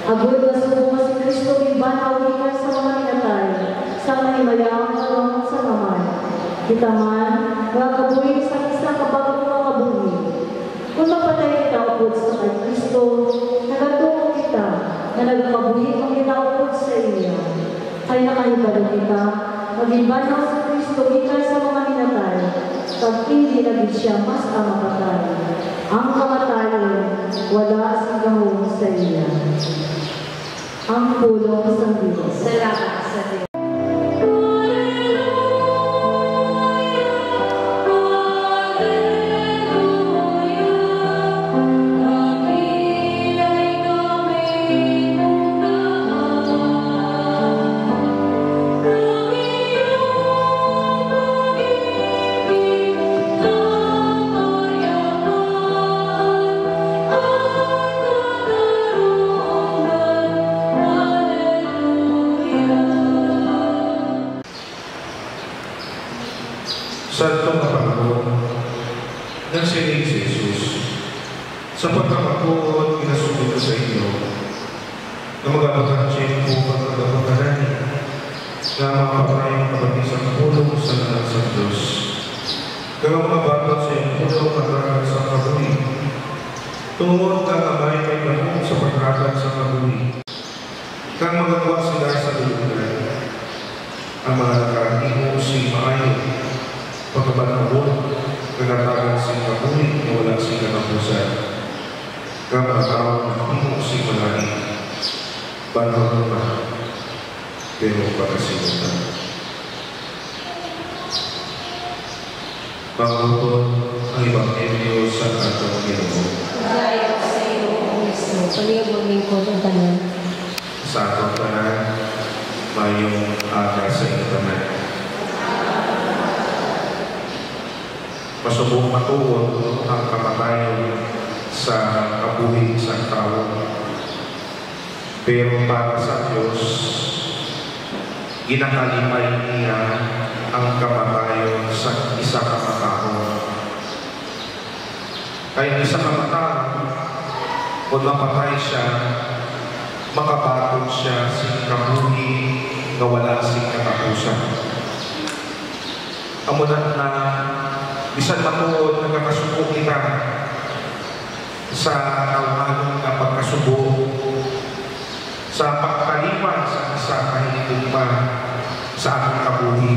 Agod na subungan si Kristo ibanaw gikan sa mga minatay, sa manimayang kalawang sa kamay. Kita man, magkabuhin sa isang kabagong mga kabuhi. Kung mapatay kita upod sa kay Kristo, nagatungo kita na nagpabuhin ang kita upod sa iya. Kaya nakahibalo kita, mag-ibanaw sa Kristo gikan sa mga minatay, pag hindi naging siya mas ang mapatay. Ang kamatayan, wala sigahong sa iya. Ang pulong sa Diyos. Salamat sa Diyos. Ang sining si Jesus. Sapagkat ako pinasulit ko sa inyo na mag-abatansin po pagkagapagalan na mapapayang kabatisang pulong sa lahat sa Diyos. Kaya mga batot sa iyong pulong pagkakas sa kabuli. Tungod ka kamay may kahong sa pagkakas sa kabuli. Kang magagawa sila sa lulugan. Ang mga nakahimo si maayo pagkabanabon nagatagan si kabuli na wala si kanapusan. Kang mga tao nakahimo si malari banal na pero pagkasimutan. Pangapon ang Ebanghelyo sa atong Ginoo. Gaya sa iyo, O Kristo, palihog maglingkod ang tanan. Sa atong tanan, mayong aga sa iyong tanan. Masubong matuod ang kamatayon sa kabuhi sa tao. Pero para sa Diyos, ginakalimay niya ang kamatayon sa isa kamatao. Kaya isa kamatao, kung mapatay siya, makabatod siya sa kabuhi na wala sing katapusan. Amunan na bisan matuod nagkakasubo kita sa kawangan na pagkasubo sa pagkaliwan sa isa kahit pa sa ating kabuhi.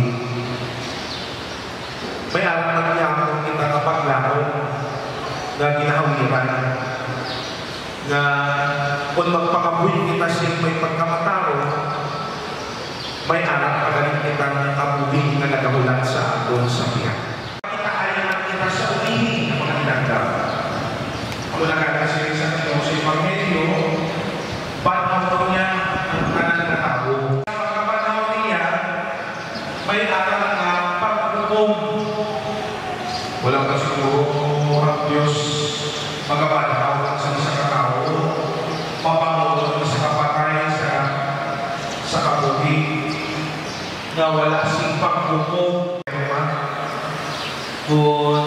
May alam na niyakong kita kapaglaro na ginahawiran na kung magpakabuhi kita siya may pagkamatao, may alam pagaling kita ng kabuhi na nagahulan sa aton sa piyak. Kita ayaw kita sa ulihin ng mga tinagdam. Ako nagkakasirin sa ito sa Ebanghelyo, panahon niya ang kanan na tao. Sa pagkapanahon niya, may aral na paghukom. Walang kasiguro ang Diyos magabalaw sa isang katao, mapangulong sa kapatay sa kabuhi na wala sing paghukom. Kung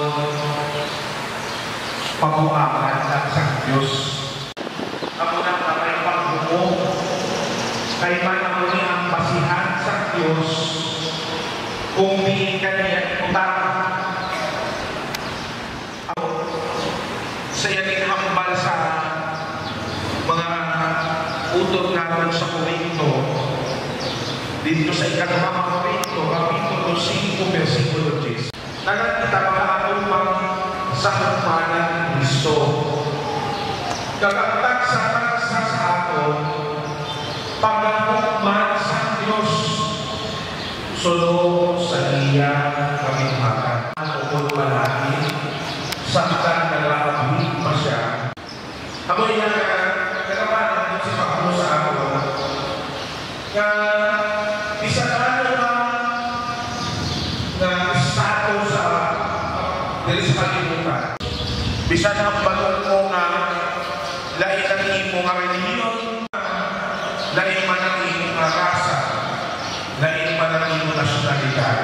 pag-uaman lang sa Diyos, ako nang may paghukom kay manamuni ang basihan sa Diyos kung di kanya utang sa yaning hambal sa mga utod natin sa Korinto dito sa ikatamang Korinto kapitulo 5 versikulo 10 nagkita mga atupang sa kapanan ni Kristo kakatag sa sa ato pagkakukman sa Diyos solo sa iya kaminghakan ukol palagi samtang nagkakabuhi pa siya. Amoy na kakapanan ng si Pablo sa ako na isa na estado sa dili sa kalimutan. Bisa na balong mo nga lain ang imo nga reliyon, lain man ang imo nga rasa, lain man ang imo nasyonalidad.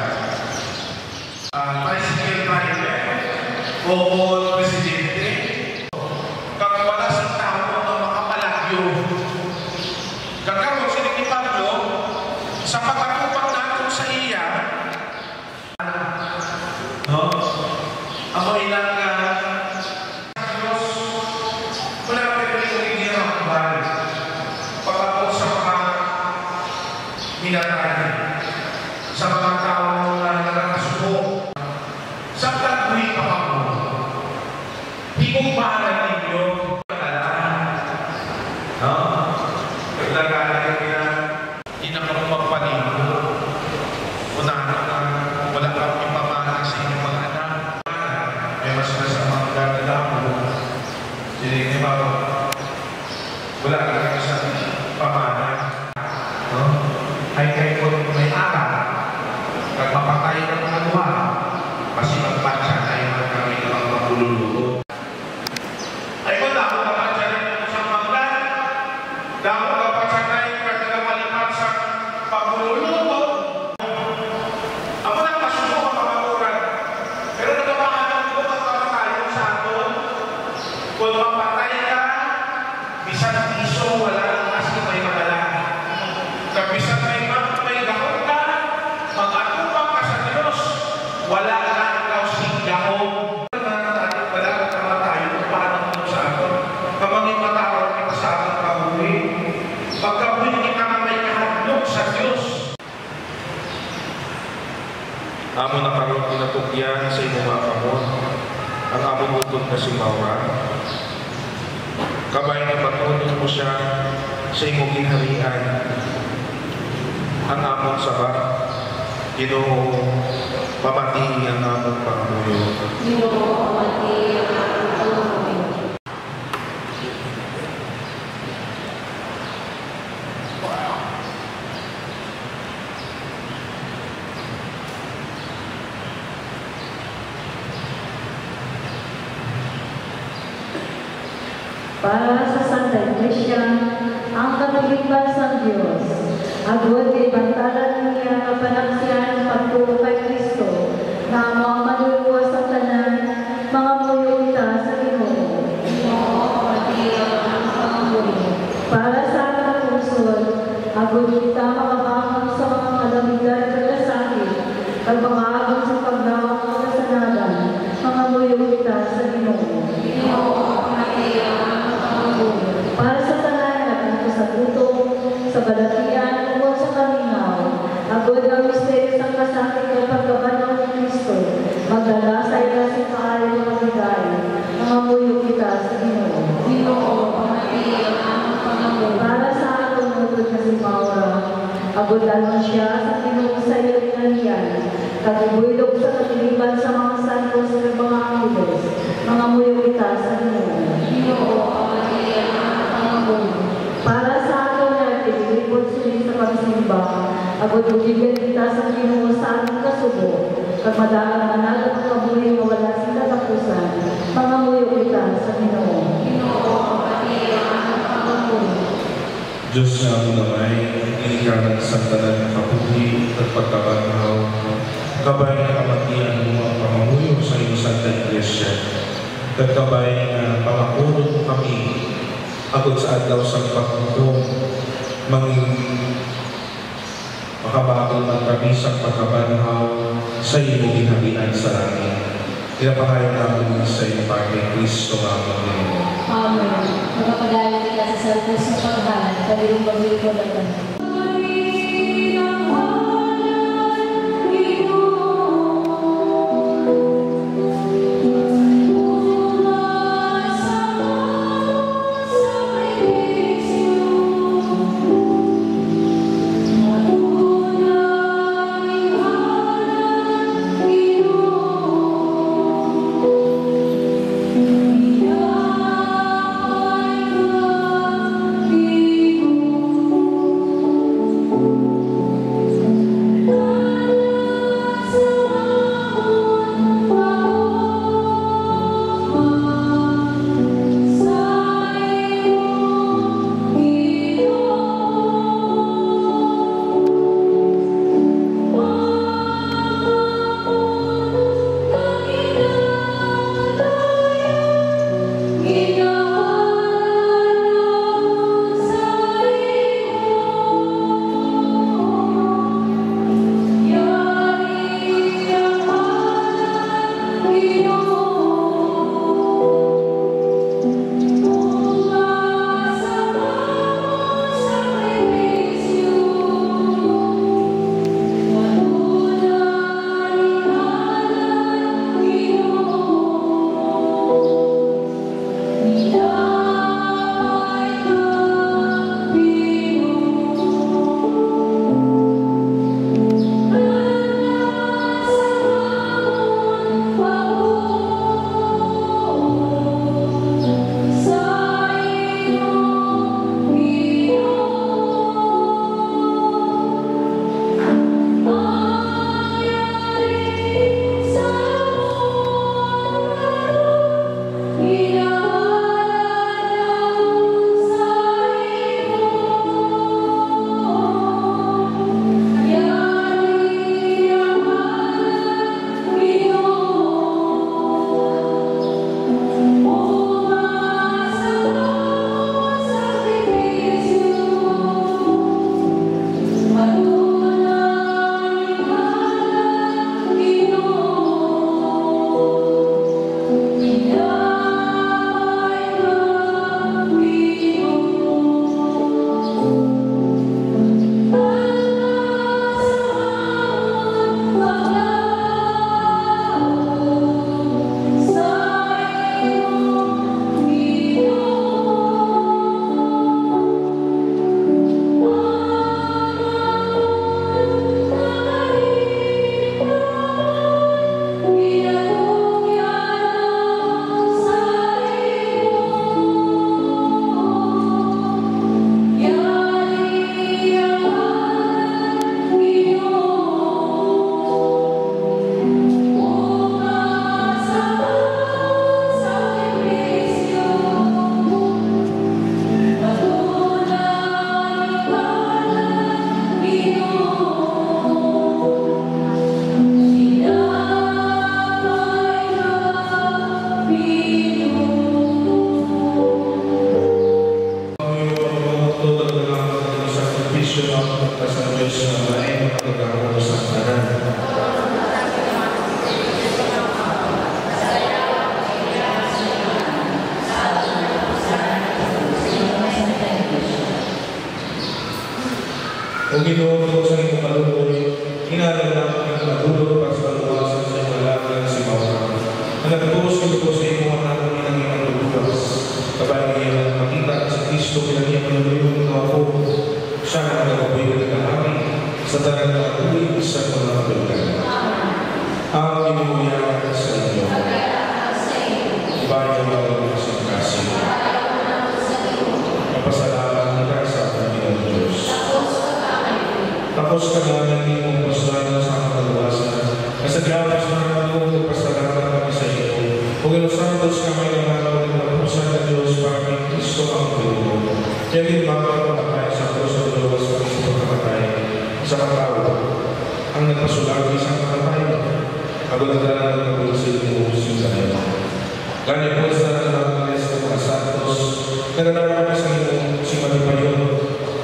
Tricycle driver o presidente, kung wala sa tao na makapalagyo. Gagawin siya ni Pablo sa pagkakupang natin sa iya, no? Ako ilang Diyos, wala pa rin yung ginagawa pagkakot sa mga minatay, sa mga tao na nakakasubo, sa tagbuhi pa ako. Di kong mahalan ninyo, no? Naglagalan nila, inakang magpanigo. Unahan na, wala kang ipamahalan sa inyong mga anak. May mas masamang gagala mo. Hindi ba, wala kang isang pamahalan. No? Ay kayo po may aral. Pag mapatay ng mga luwa, kasi magpatsa tayo ng kami ng mga magululuto. Ay kung dako kapag siya rin ng isang manggan, dako kapag siya tayo kagala malipat sa pagululuto. Ako lang masuko ang pamamuran, pero nagpapahanan ko ang kamatayon sa among utod na si Maura. Kabay na patunin mo siya sa imong ginharian. Ang among sabat, Ginoo, pamati ang among pangamuyo. Ginoo, pamati ang among pangamuyo. Para sa Santa Iglesia, ang kabiliban sa Diyos, agod kay bantalan niya ang panagsiyan pagtuo kay Kristo, na mga maluluwas sa tanan, mga muyo kita sa Ginoo. Ginoo, pamati ang pangamuyo. Para sa ating pusod, agod kita makabangon sa mga kalamitan at kalasakit, pagbangagon sa paglawak ng kasanadan, mga muyo kita sa Ginoo. Ginoo, pamati ang para sa tanan at sa gutom, sa balatian, o sa kamingaw, agod ang misteryo ng kasakit ng pagkabanaw ng Kristo, magdala sa ila sa kaayong mga bigay, mga muyo kita sa Ginoo. Ginoo, pamati ang among pangamuyo. Para sa atong utod na si Maura, agod dalman siya sa Ginoo sa iyong inaniyan, kagubulog sa katiliban sa mga santos ng mga angeles, mga muyo kita sa Ginoo. Ginoo, para sa ato na itilipod sila sa pagsimba, agod ujigan kita sa Ginoo sa ating kasubo, pagmadalang manalo ng kabuhi na wala sila tapusan, mga muyo kita sa Ginoo. Ginoo, pati ang pangamuyo. Diyos na ang damay, inikanan sa tanan ng kabuhi at pagkabanhaw, kabay na kamatian mo ang pangamuyo sa iyong Santa Iglesia, kabay na pangapunod mo kami agad sa adlaw sa paghukom, makabagol man kami sa pagkabanhaw sa iyong ginharian sa langit. Pinapangayon namin sa iyong Panginoon Kristo ang Panginoon. Amen. Magpapagaling kita sa salpos sa paghahan, kalirong bagay ko na tanong. Ang Ginoo ko sa iyong kaluoy, inaalala ang madulog para sa kaluwasan sa iyong alaga si Maura. Ang nagtuos ko sa iyong anak ng inang lubugas. Kapag niya makita sa Kristo pinag-iyaman ng ako, siya ang nagapoy ng kahari sa talagang atuloy sa mga kalugan. Ang inuuyan sa inyo. Ibahin ang mga sa kasing. Kapasalamat kita sa Panginoon Diyos. Tapos ka na ng iyong pasalamat sa kaluwasan. Kasagyapas na ang pasalamat kami sa iyo. Kung inusantos kami ng araw ng kapusan ng Diyos para kay Kristo ang Panginoon. Kaya din makakamatay sa Diyos ng Diyos sa pagkamatay sa katao. Ang nagpasulagi sa kamatay, kaguladaan ng kagulasig ng ubusin sa iyo. Ganyan po sa nanalis ng mga santos, nagdadaan sa iyo si Malipayon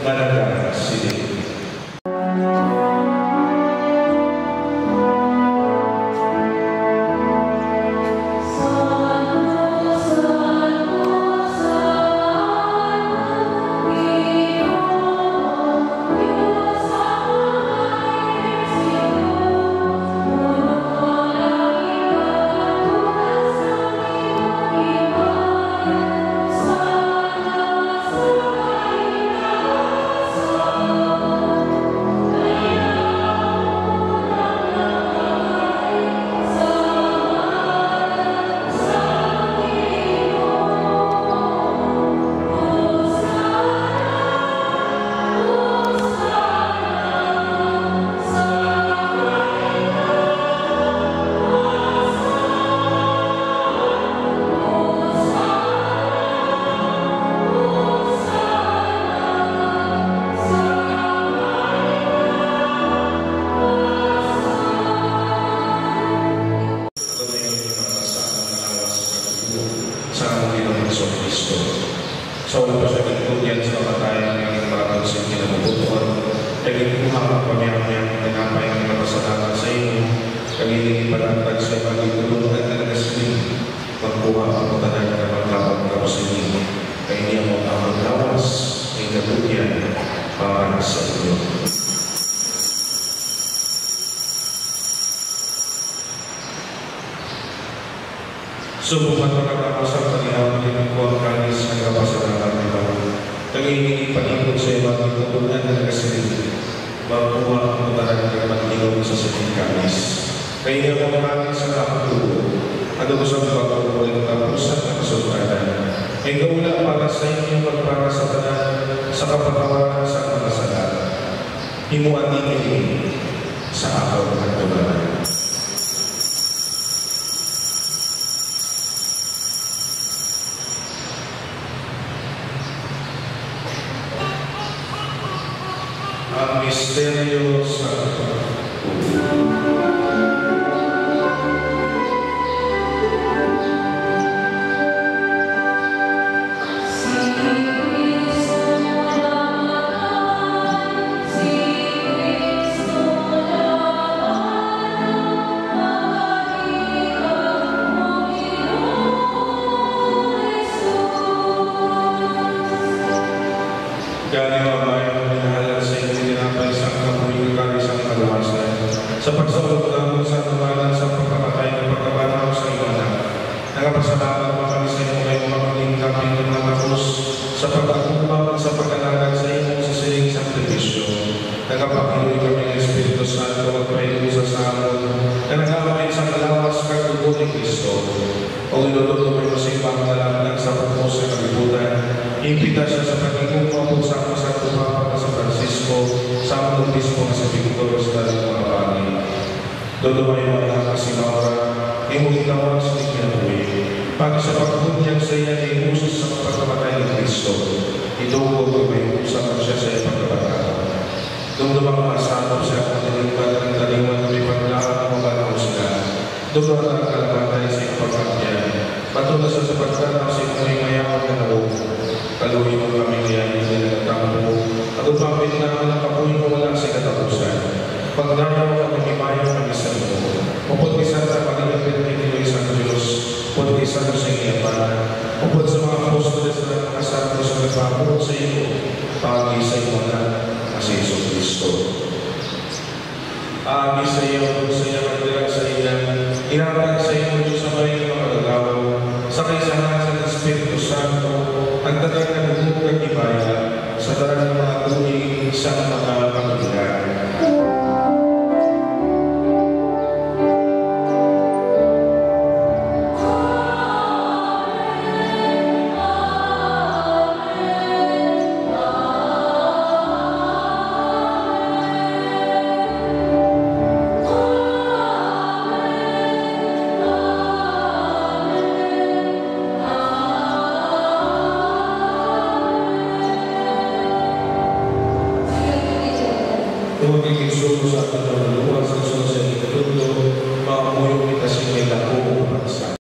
na nagdadasilig. Sa una pa siya nagtugyan sa kamatayan ng maraming sa kinabubutuan, naging buhang ang pamiyang-miyang tinapay ng napasalamat sa inyo, kagiging panatag sa pagigulungan na nagasiling, magbuha ang matanan na maglabang ka sa inyo, kaya niya mo ang maglawas, ay katugyan para sa inyo. Subukan pagkatapos ang panihaw ng kuwang kanis ng kapasalamat ng Panginoon. Nagiging panipod sa ibang itutunan na nagasilig. Magpuha ang mataran ng pagdigaw sa siling kanis. Kaya niya mo namin sa nakatulo. Ano ko sa pagkakulo ng tapusan ng kasultanan. Ay gawala para sa inyo magpara sa tanan sa kapatawaran sa mga salat. Himuan din sa akaw ng tumanan. Ang misteryo sa sa pagsaulog namin sa tumalan sa pagkamatay ng pagkabanaw sa iyo anak. Nagapasalamat mo kami sa iyo kayo makaling kapit ng mga krus sa pag-akumbang sa pag-alagat sa iyo sa siling sakripisyo. Nagapakiluwi kami ng Espiritu Santo at pahiluwi sa salon na nagamit sa kalawas kagdugo ni Kristo. O inulog mo sa ibang dalaman sa pagpos sa kalibutan. Impita siya sa pagiging mapusama sa Papa sa Francisco sa mga obispo sa Victor sa mga bagay. Dodumay mo ang si Maura, imong itawag sa ikinabuhi. Pag sa pagkunyag sa iya ay usos sa pagkamatay ng Kristo, itungkol ko may usap siya sa iya pagkamatay. Dumdumang masakop siya kung tinigpan ng taliwan na may paglakan ng mga sila. Dumdumang ang kalamatay sa iyong pagkakyan. Patulas sa pagkanaw sa iyong may mayawag na naong. Kaluhin mo kami ngayon sa nagtampo. At upapit na ang nakapuhin mo wala sa katapusan. Pagdaya mo ang himayaw kami sa iyo. Upod isa sa pag-ilapit ng isang Diyos. Upod isa sa iyapan. Upod sa mga apostol sa mga santo sa nagpapuro sa iyo. Pag-isa iyo na na si Jesucristo. Aagis sa iyo, sa iyang katilang sa iyan, inatag sa iyo Diyos sa maring makagagaw, sa kaisahan sa Espiritu Santo, ang tagal na bumukag ibaya, sa darang mga tuwing isang mga pamilyan. Tumagiging suko sa ating kaluluwa sa susunod sa itutulo, makamuyo kita sa may lako upang sa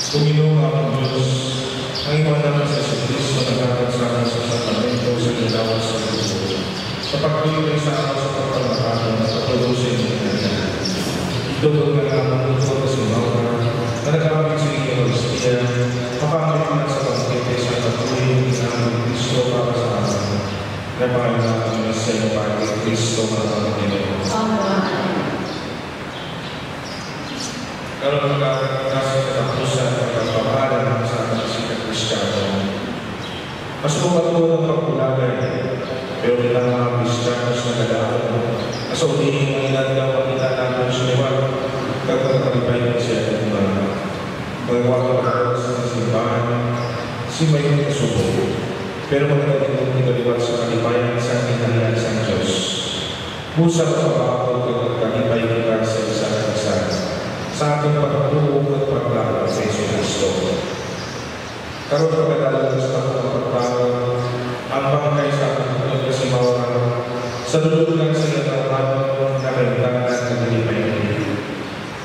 Pumilong ang Diyos, ang iwan naman sa Kristo na dapat sa akin sa sakramento sa ginawa sa Diyos. Sa pagtuloy sa araw sa pagpapakalan at pagpulusin ng kanya. Dugod na naman ito sa Maura, na nagamit sa Eucharistia, makamit na sa pagkite sa patuloy ng ginamit ng Kristo para sa akin. Napahin natin sa iyo para kay Kristo na pagkite. Kalau kasih ketapusan dan pembaharan sama sikap Kristiano, masuk waktu untuk perpulagan, pero dalam Kristiano sedang masuk di mengingat dapat kita tampil semua, kata terbaik saya kembali, bahwa harus simpan, simpan itu subuh, pero mengenai itu tidak dibuat sekali bayang sang harian sang Jos, pusat apa kali baik kita sebesar sa ating pagtulong at paglalang sa Yesu Kristo. Karoon pagkadalang sa pagpapagpapag, ang bangkay sa ating tulad na si Maura, sa lulugan sa ilang na kaintangan ng nilipay nila.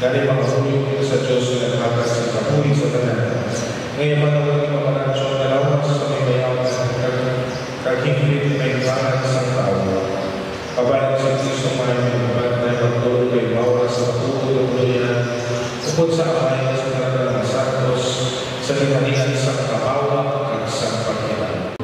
Dahil makapulong sa Diyos na naghakas sa kapuhin sa tanan. Ngayon manawag ni Mamanansyo na lawas sa may bayaw na kaghinglit na iwanan sa tao. Kabayan sa Kristo maraming na pagtulong kay Maura sa pagtulong niya. Upod sa kamay sa talaga ng Santos, sa tinanian sa kabawa at sa pagkilan.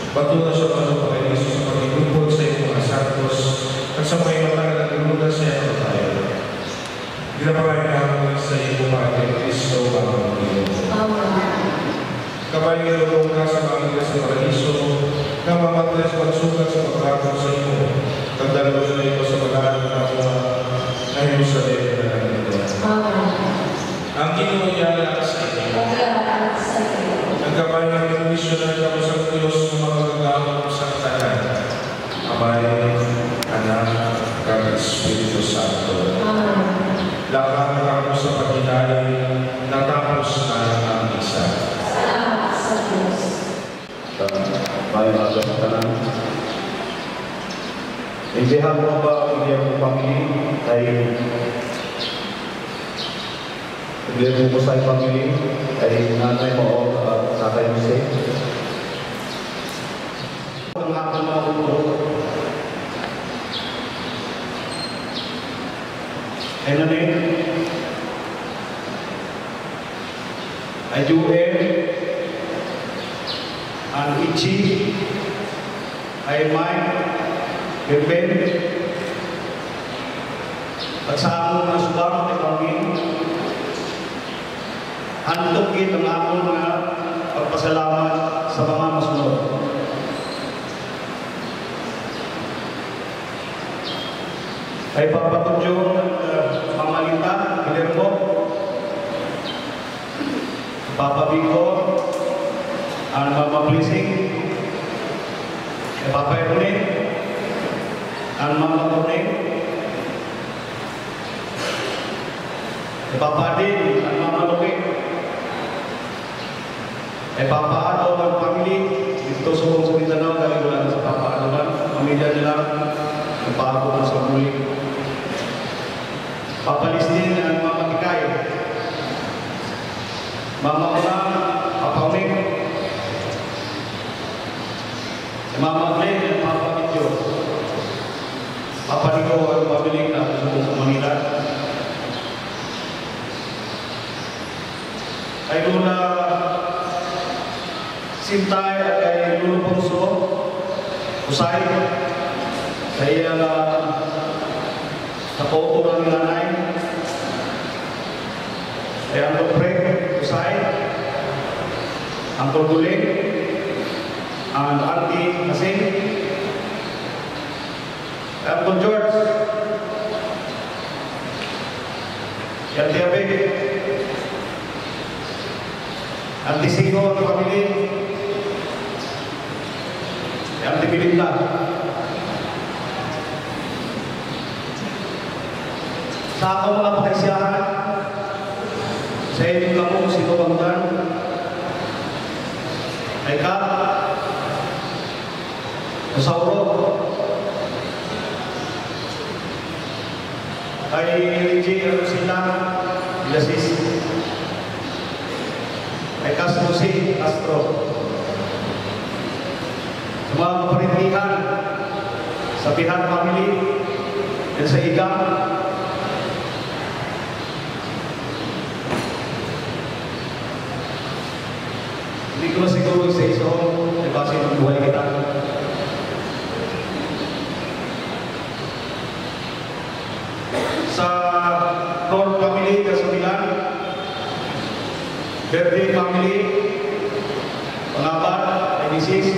Patuloy sa pagpapakay Yesus sa pagigupod sa iyong mga santos at sa may matagal ng lulugan sa iyong tayo. Ginapakay namin sa iyong mga kay Kristo ang Panginoon. Kapag nilulong ka sa mga sa paraiso, na mamatay sa pagsukat sa pagkakot sa iyo, tagdalo sa iyo sa pag-aaral na mga ngayon sa dito na nandito. Ang kinuyala sa iyo. Nagkabay ng missionary ako sa Diyos ng mga gagawin sa tanan. Amay, Anak, at Espiritu Santo. Lakan ako sa paghinay, natapos na ang isa. Salamat sa Diyos. Bayan natin ang tanan. Indihan mo ba ang iyong pamilya ay Paglihan mo sa pamilya ay nanay mo o tatay mo siya. Ang hapon mo ako mo. Ay nanin. Ay Joel. Ang Ichi. Ay Mike. Beben. At sa among mga subarang na pamilya. Handog ang among mga pagpasalamat sa mga masunod. Ay papatudyo ng pamalita, Guillermo, Papa Vico, ang Mama Blessing, Papa Erwin, ang Mama Corne, Papa Adin, ang Mama Loke, Papa Ado ang pamilya dito sa buong Mindanao dahil wala na sa Papa Ado man, pamilya nila nagpaako na sa muli. Papalis din ang mga matikay Mama ko na, Papa Oming, Mama Glenn, Papa Mityo, Papa Nico, ang pabiling na sa Manila. Kay Luna Sintay at kay Luna Ponso, Usay, kaya sa photo ng nanay, kay Uncle Fred, Usay, Uncle Guling, and Auntie Kasing, Uncle George, Auntie Abig, Auntie Sigo, ang family, Auntie Belinda. Sa ako mga pakaisyahan, sa inyong lamong sinubangdan, kay Kat, Sauro, kay J. Arusila, Ilasis, kay Kasmusi, Astro, sa mga kaparintihan, sa Pihan Family, at sa Igang, hindi ko na siguro sa iso, kasi magbuhay kita. Sa Lord Family, Kasabilan, Birthday Family, Pangabat, IDCs,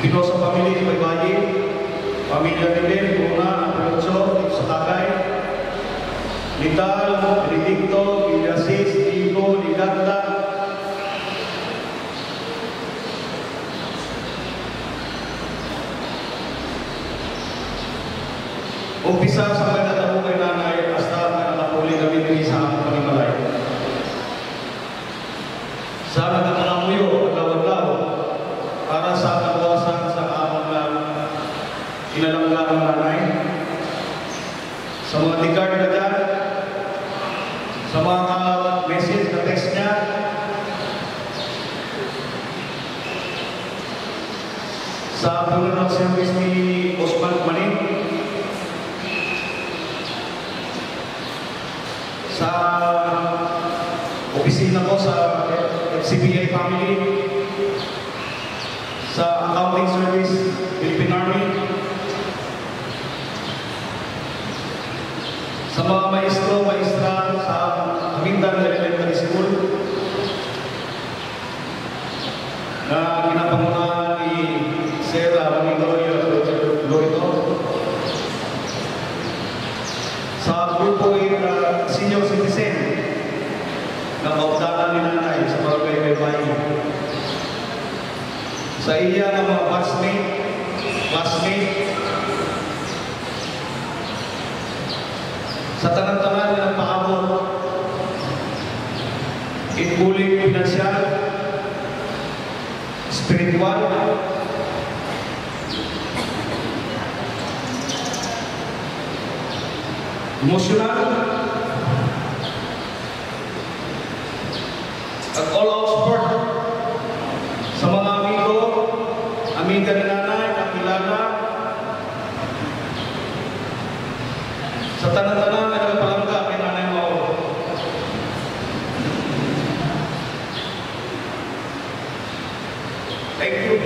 Pinoso Family, Paybayi, Pamilya Nilin, Puna, Pinoso, sa Tagay, Lital, Benedicto, Villasis, Igo, Liganda, umpisa sa pagkatabo kay nanay hasta nakapuli kami din sa Panimalay. Sa nagkakalamuyo, aglaw-aglaw, para sa kabuwasan sa kaamang na inalangga ng nanay, sa mga tikard na dyan, sa mga message na text niya, sa puno ng service ni Osman Manin, sa opisina ko sa FCPA Family, sa Accounting Service, Philippine Army, sa mga maestro, maestra sa Amindan Elementary School na ginapangunahan ni Sarah Manigoroyo Lorito, sa grupo senior citizen na kaupdanan ni nanay sa barangay Baybayi, sa iya ng mga classmate, sa tanang-tangan na nagpaabot, including financial, spiritual, emotional, at all-out support sa mga amiga ni nanay, kakilala, sa tanan-tanan na nagpalangga kay nanay mo. Thank you.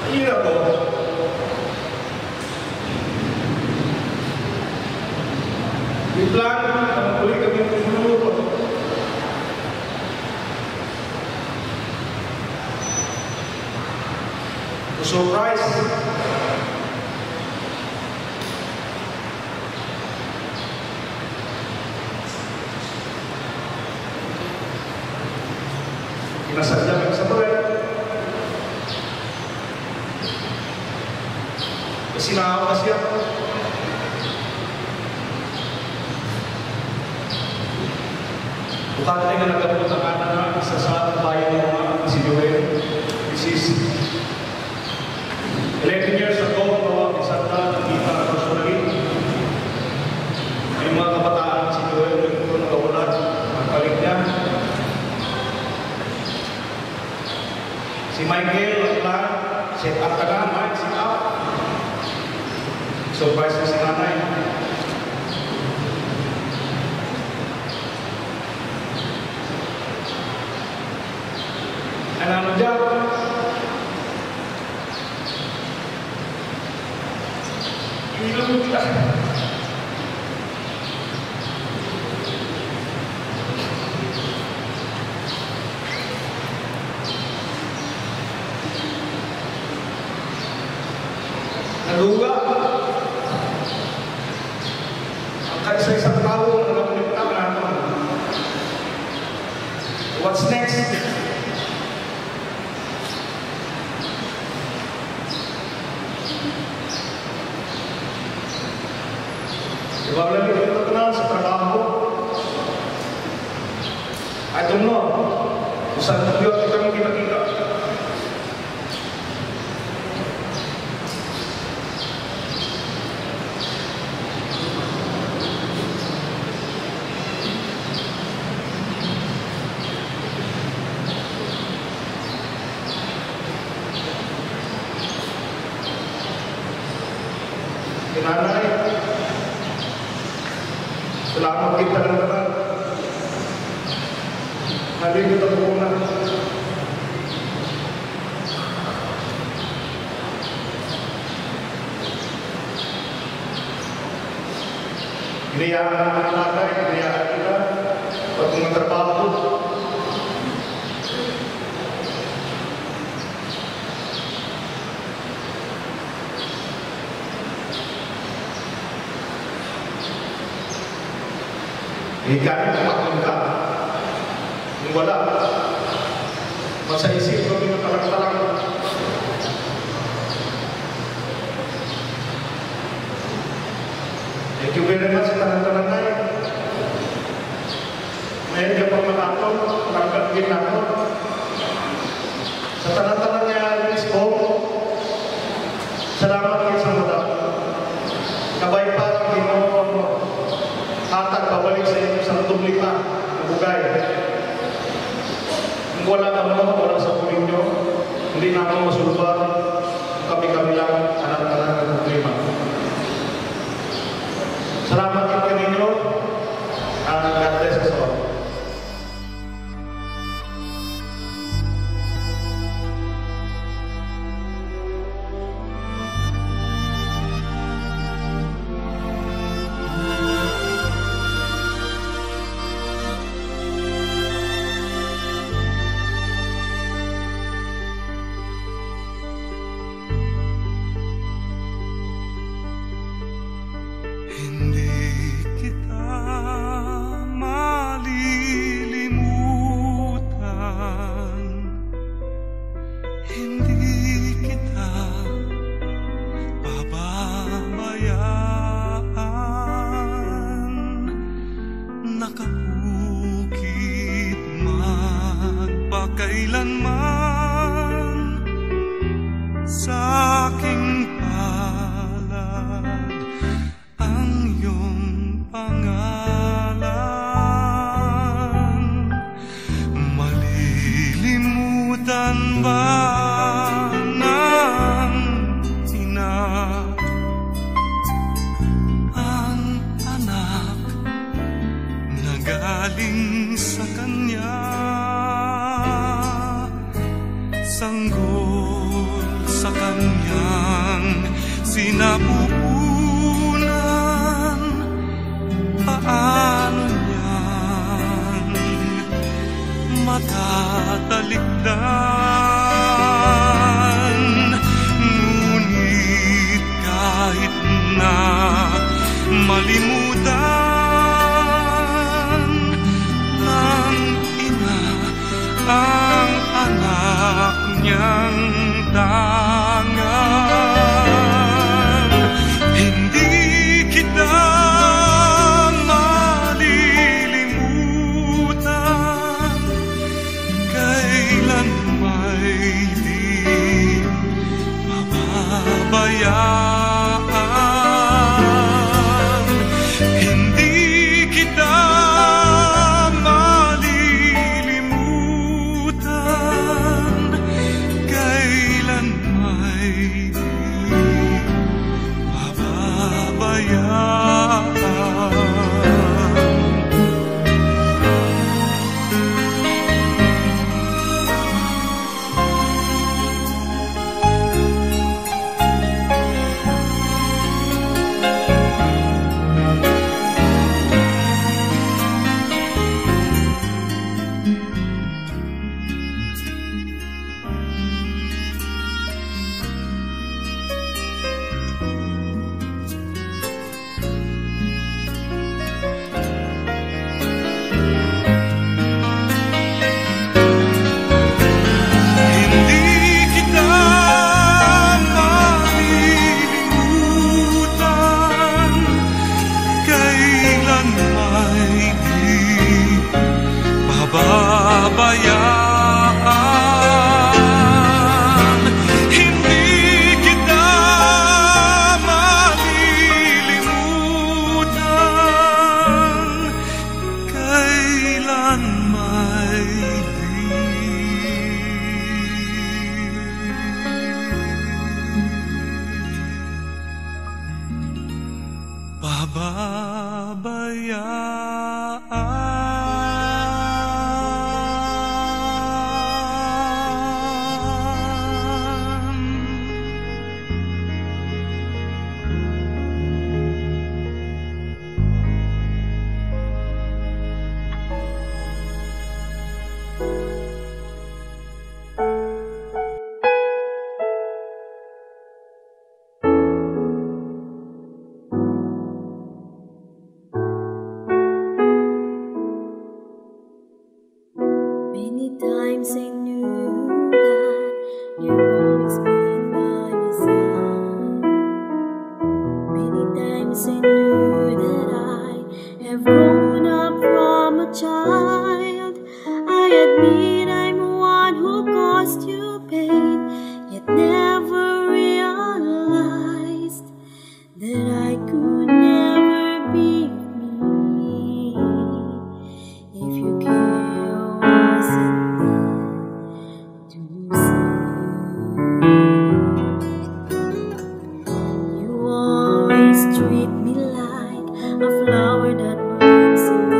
Iya po. Di plan, muli kami dulu. Surprise. Inasadya kami sa buwan. Sinawa siya. Bukod tayo na nagabot ang anak na isa sa bayan ng mga si Joel, which is 11 years ago, isang na nakita personally. May mga kabataan si Joel nagkaroon ng kawalan, ang palit niya. Si Michael, ang plan, set up ka na, Mike, set up. Surprise na si nanay. Ano dyan? Ilang kita. Naluga. Ang kaisa-isang tao na nakulit na natin. What's next? Diba lagi kita kenal sa trabaho? I don't know. Kung saan kita kita-kita. Nanay, selamat kita naman. Halin kita po na. Inayaan ng tatay, inayaan kita pag mga trabaho. Hikain kumakon ka. Kung wala, masaisip kami ng talang-talang. Thank you very much sa talang-talang tayo. Mayroon ka pang matapon, pagkakagin ako. Sa talang-talang niya, Miss Bo, salamat kayo sa mga. Kabay pa ang Ginoo mo. Hatag babalik sa inyo sa duplika ng bugay. Kung wala ka mo, wala sa puling nyo, hindi na ako masulbar, kami-kami lang, anak-anak ng problema. Salamat kayo ninyo, and God bless us all. Nakahukit magpakailanman sa aking palad ang iyong pangalan. Malilimutan ba ng ina ang anak na galing sa kanya? Sanggol sa kanyang sinapupunan, paano niyan matatalikdan? Ngunit kahit na malimutan ng ina ang anak niyang tangan, hindi kita malilimutan. power that lives in me.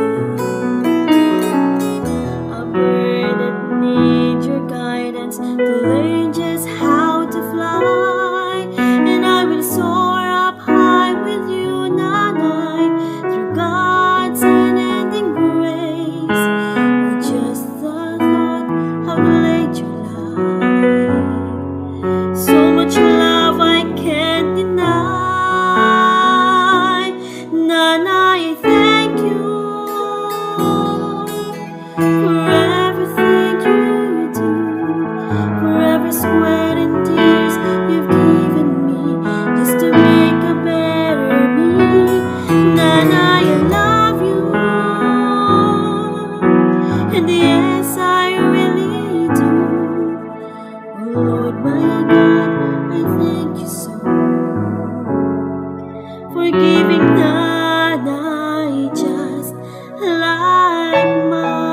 A bird that needs your guidance to learn just how to fly. And I will soar up high with you, Nanay, through God's unending grace. With just the thought how late you lie. So much love I can't deny. Nanay, thank you for everything you do, for every sweat and tears you've given me, just to make a better me. Nanay, I love you, and yes, I really do. Oh Lord, my God, I thank you so for giving Nanay just like mine.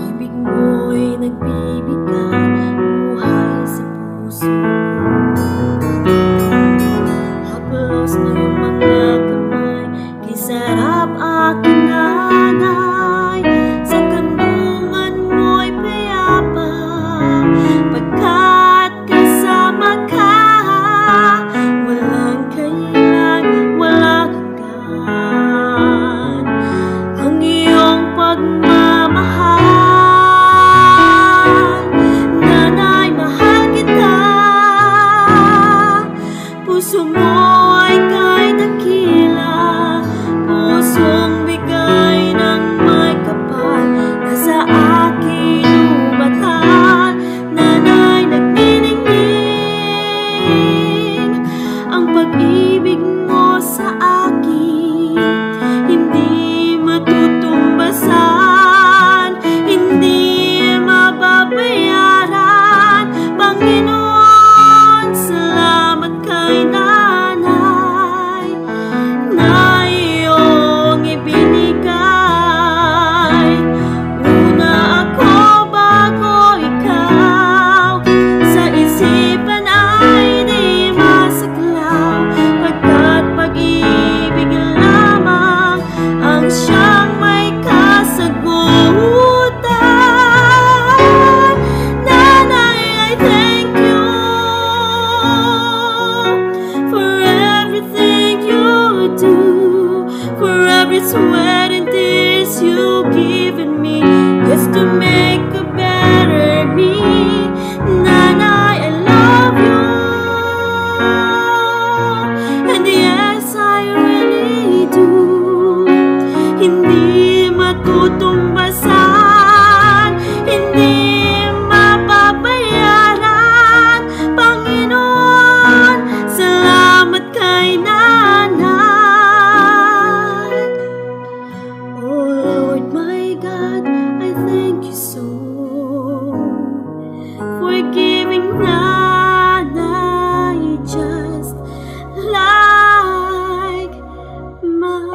Ibig mo'y nagbibigay buhay sa puso. Haplos na yung mga kamay, kay sarap aking nanay. Sa kandungan mo'y payapa, pagkat kasama ka. Walang kailan, walang hanggan ang iyong pagmamahal. Nanay, mahal kita. Puso mo ay kay dakila, pusong bigay ng may kapal na sa akin umatal. Nanay, nagniningning ang pag-ibig mo sa akin, hindi matutumbasan, hindi mababayaran. Panginoon, salamat kay nanay na iyong ibinigay. Una ako bago ikaw, sa isipan ay di masaklaw, pagkat pag-ibig lamang ang siyang may kasagutan. Nanay, I thank you for everything you do, for every sweat and tears you've given me, just to make a better me. Nanay, I love you, and yes, I really do. Hindi matutumbasan, hindi mababayaran. Panginoon, salamat kay nanay. Oh Lord, my God, I thank you so for giving nanay just like mine.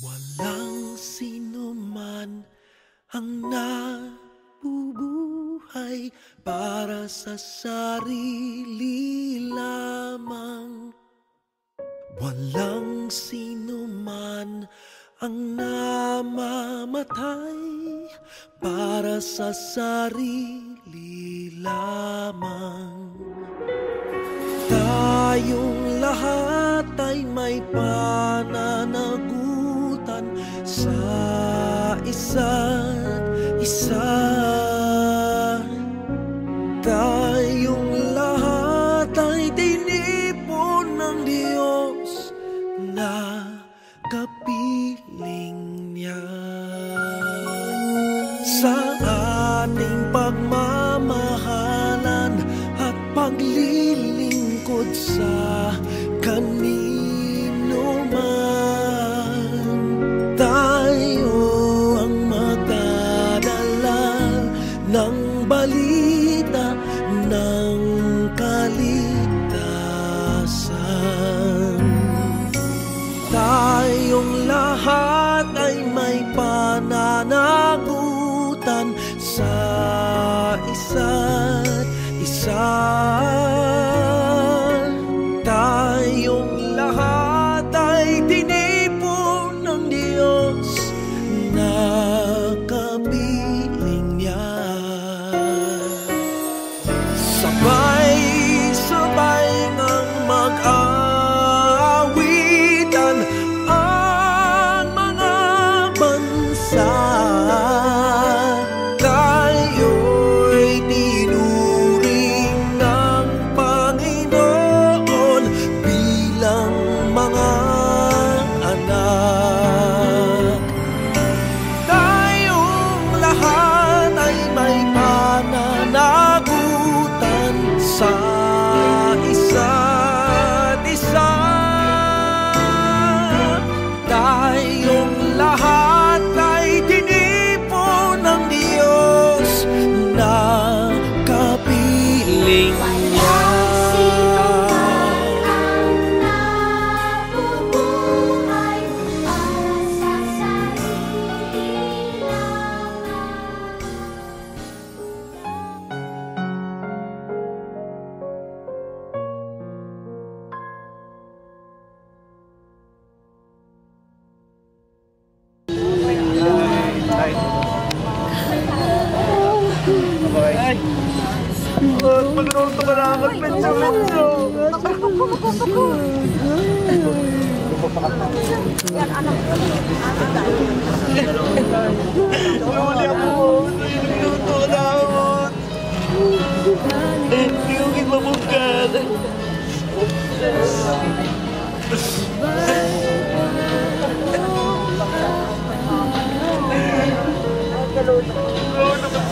Walang sino man ang nabubuhay para sa sarili lamang. Walang sino man ang namamatay para sa sarili lamang. Tayong lahat ay may pananagutan sa isa't isa. Tayong lahat ay tinipon ng Diyos na kapiling niya. Sa ating pagmamahalan at paglilingkuran, bukod sa kanino man. Tayo ang magdadala ng balita ng kaligtasan. Tayong lahat ay may pananagutan sa isa't isa. Tayong lahat ay tinipon ng Diyos na kapiling niya. Sabay-sabay ngang mag-aawitan ang mga bansa. Tayo'y tinuring ng Panginoon bilang mga anak. Tayong lahat ay may pananagutan sa isa't isa. Tayong lahat ay tinipon ng Diyos na kapiling niya. Magluto ka na ako, penso-penso. Luli ako, nagluto ka na ako. Yung iba mong ka.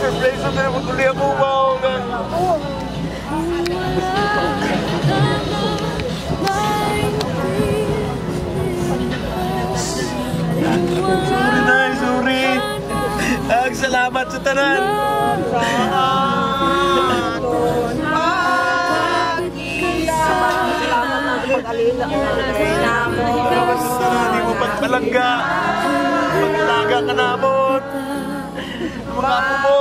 Surprise na tayo, maguli ako, wow. Sorry. Salamat sa tanan. Hindi mo pagpalangga. Pag-alaga ka namon. Mga apo mo.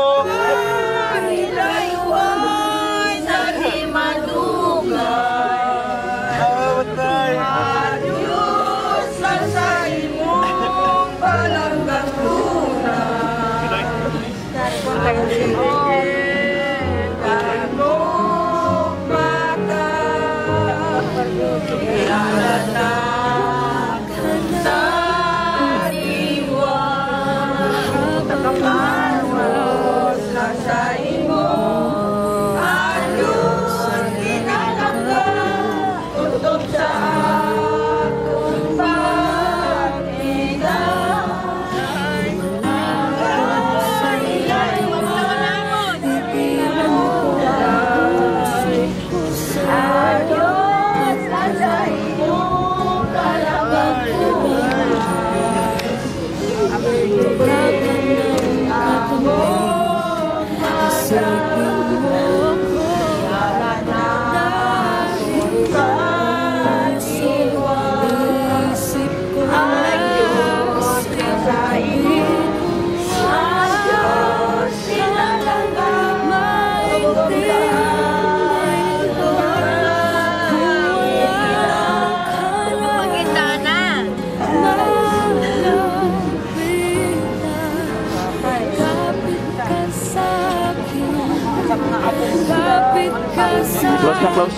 Close na close.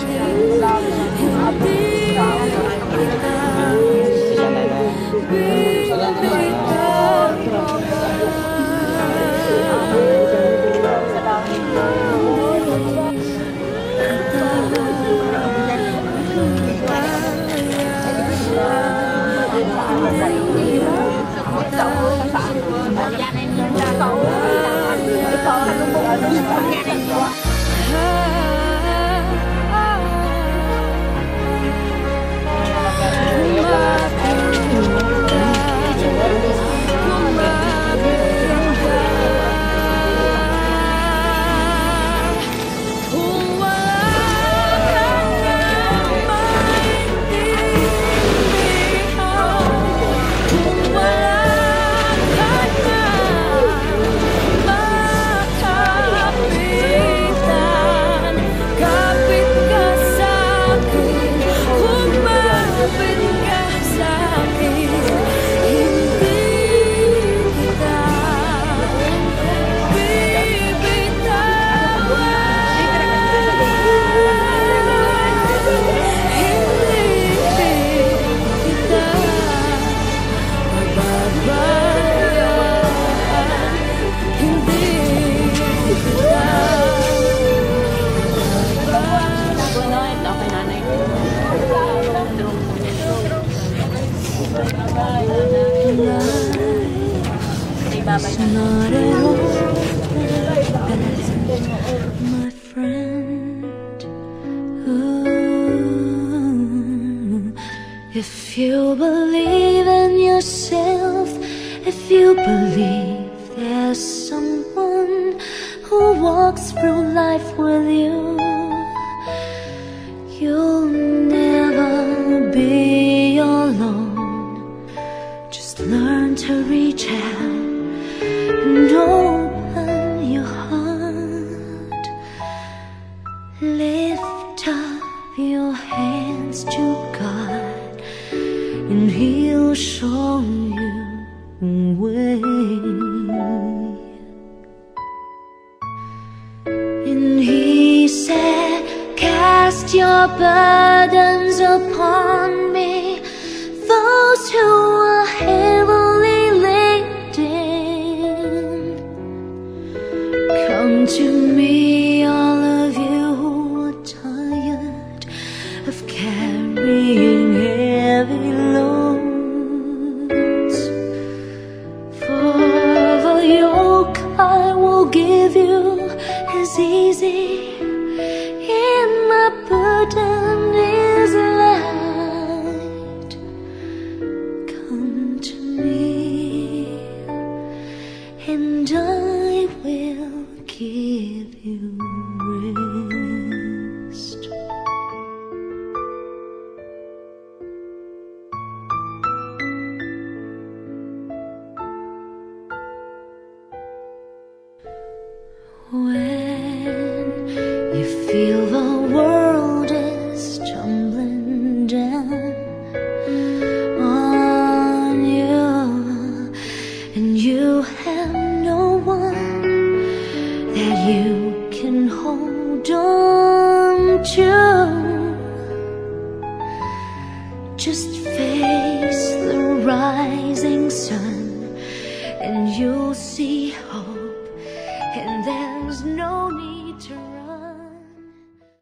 It's not at all bad, my friend. Ooh. If you believe in yourself, if you believe there's someone who walks through life with you, you'll never be alone. Just learn to reach out and open your heart. Lift up your hands to God, and He'll show you the way. And He said, cast your burdens upon me, those who are heavily laden. Come to me, all of you who are tired of carrying heavy loads. For the yoke I will give you is easy, and my burden is light. Come to me, and I will give you rest. When you feel the world is tumbling down on you, and you have no one that you can hold on to, just face the rising sun, and you'll see hope, and there's no need to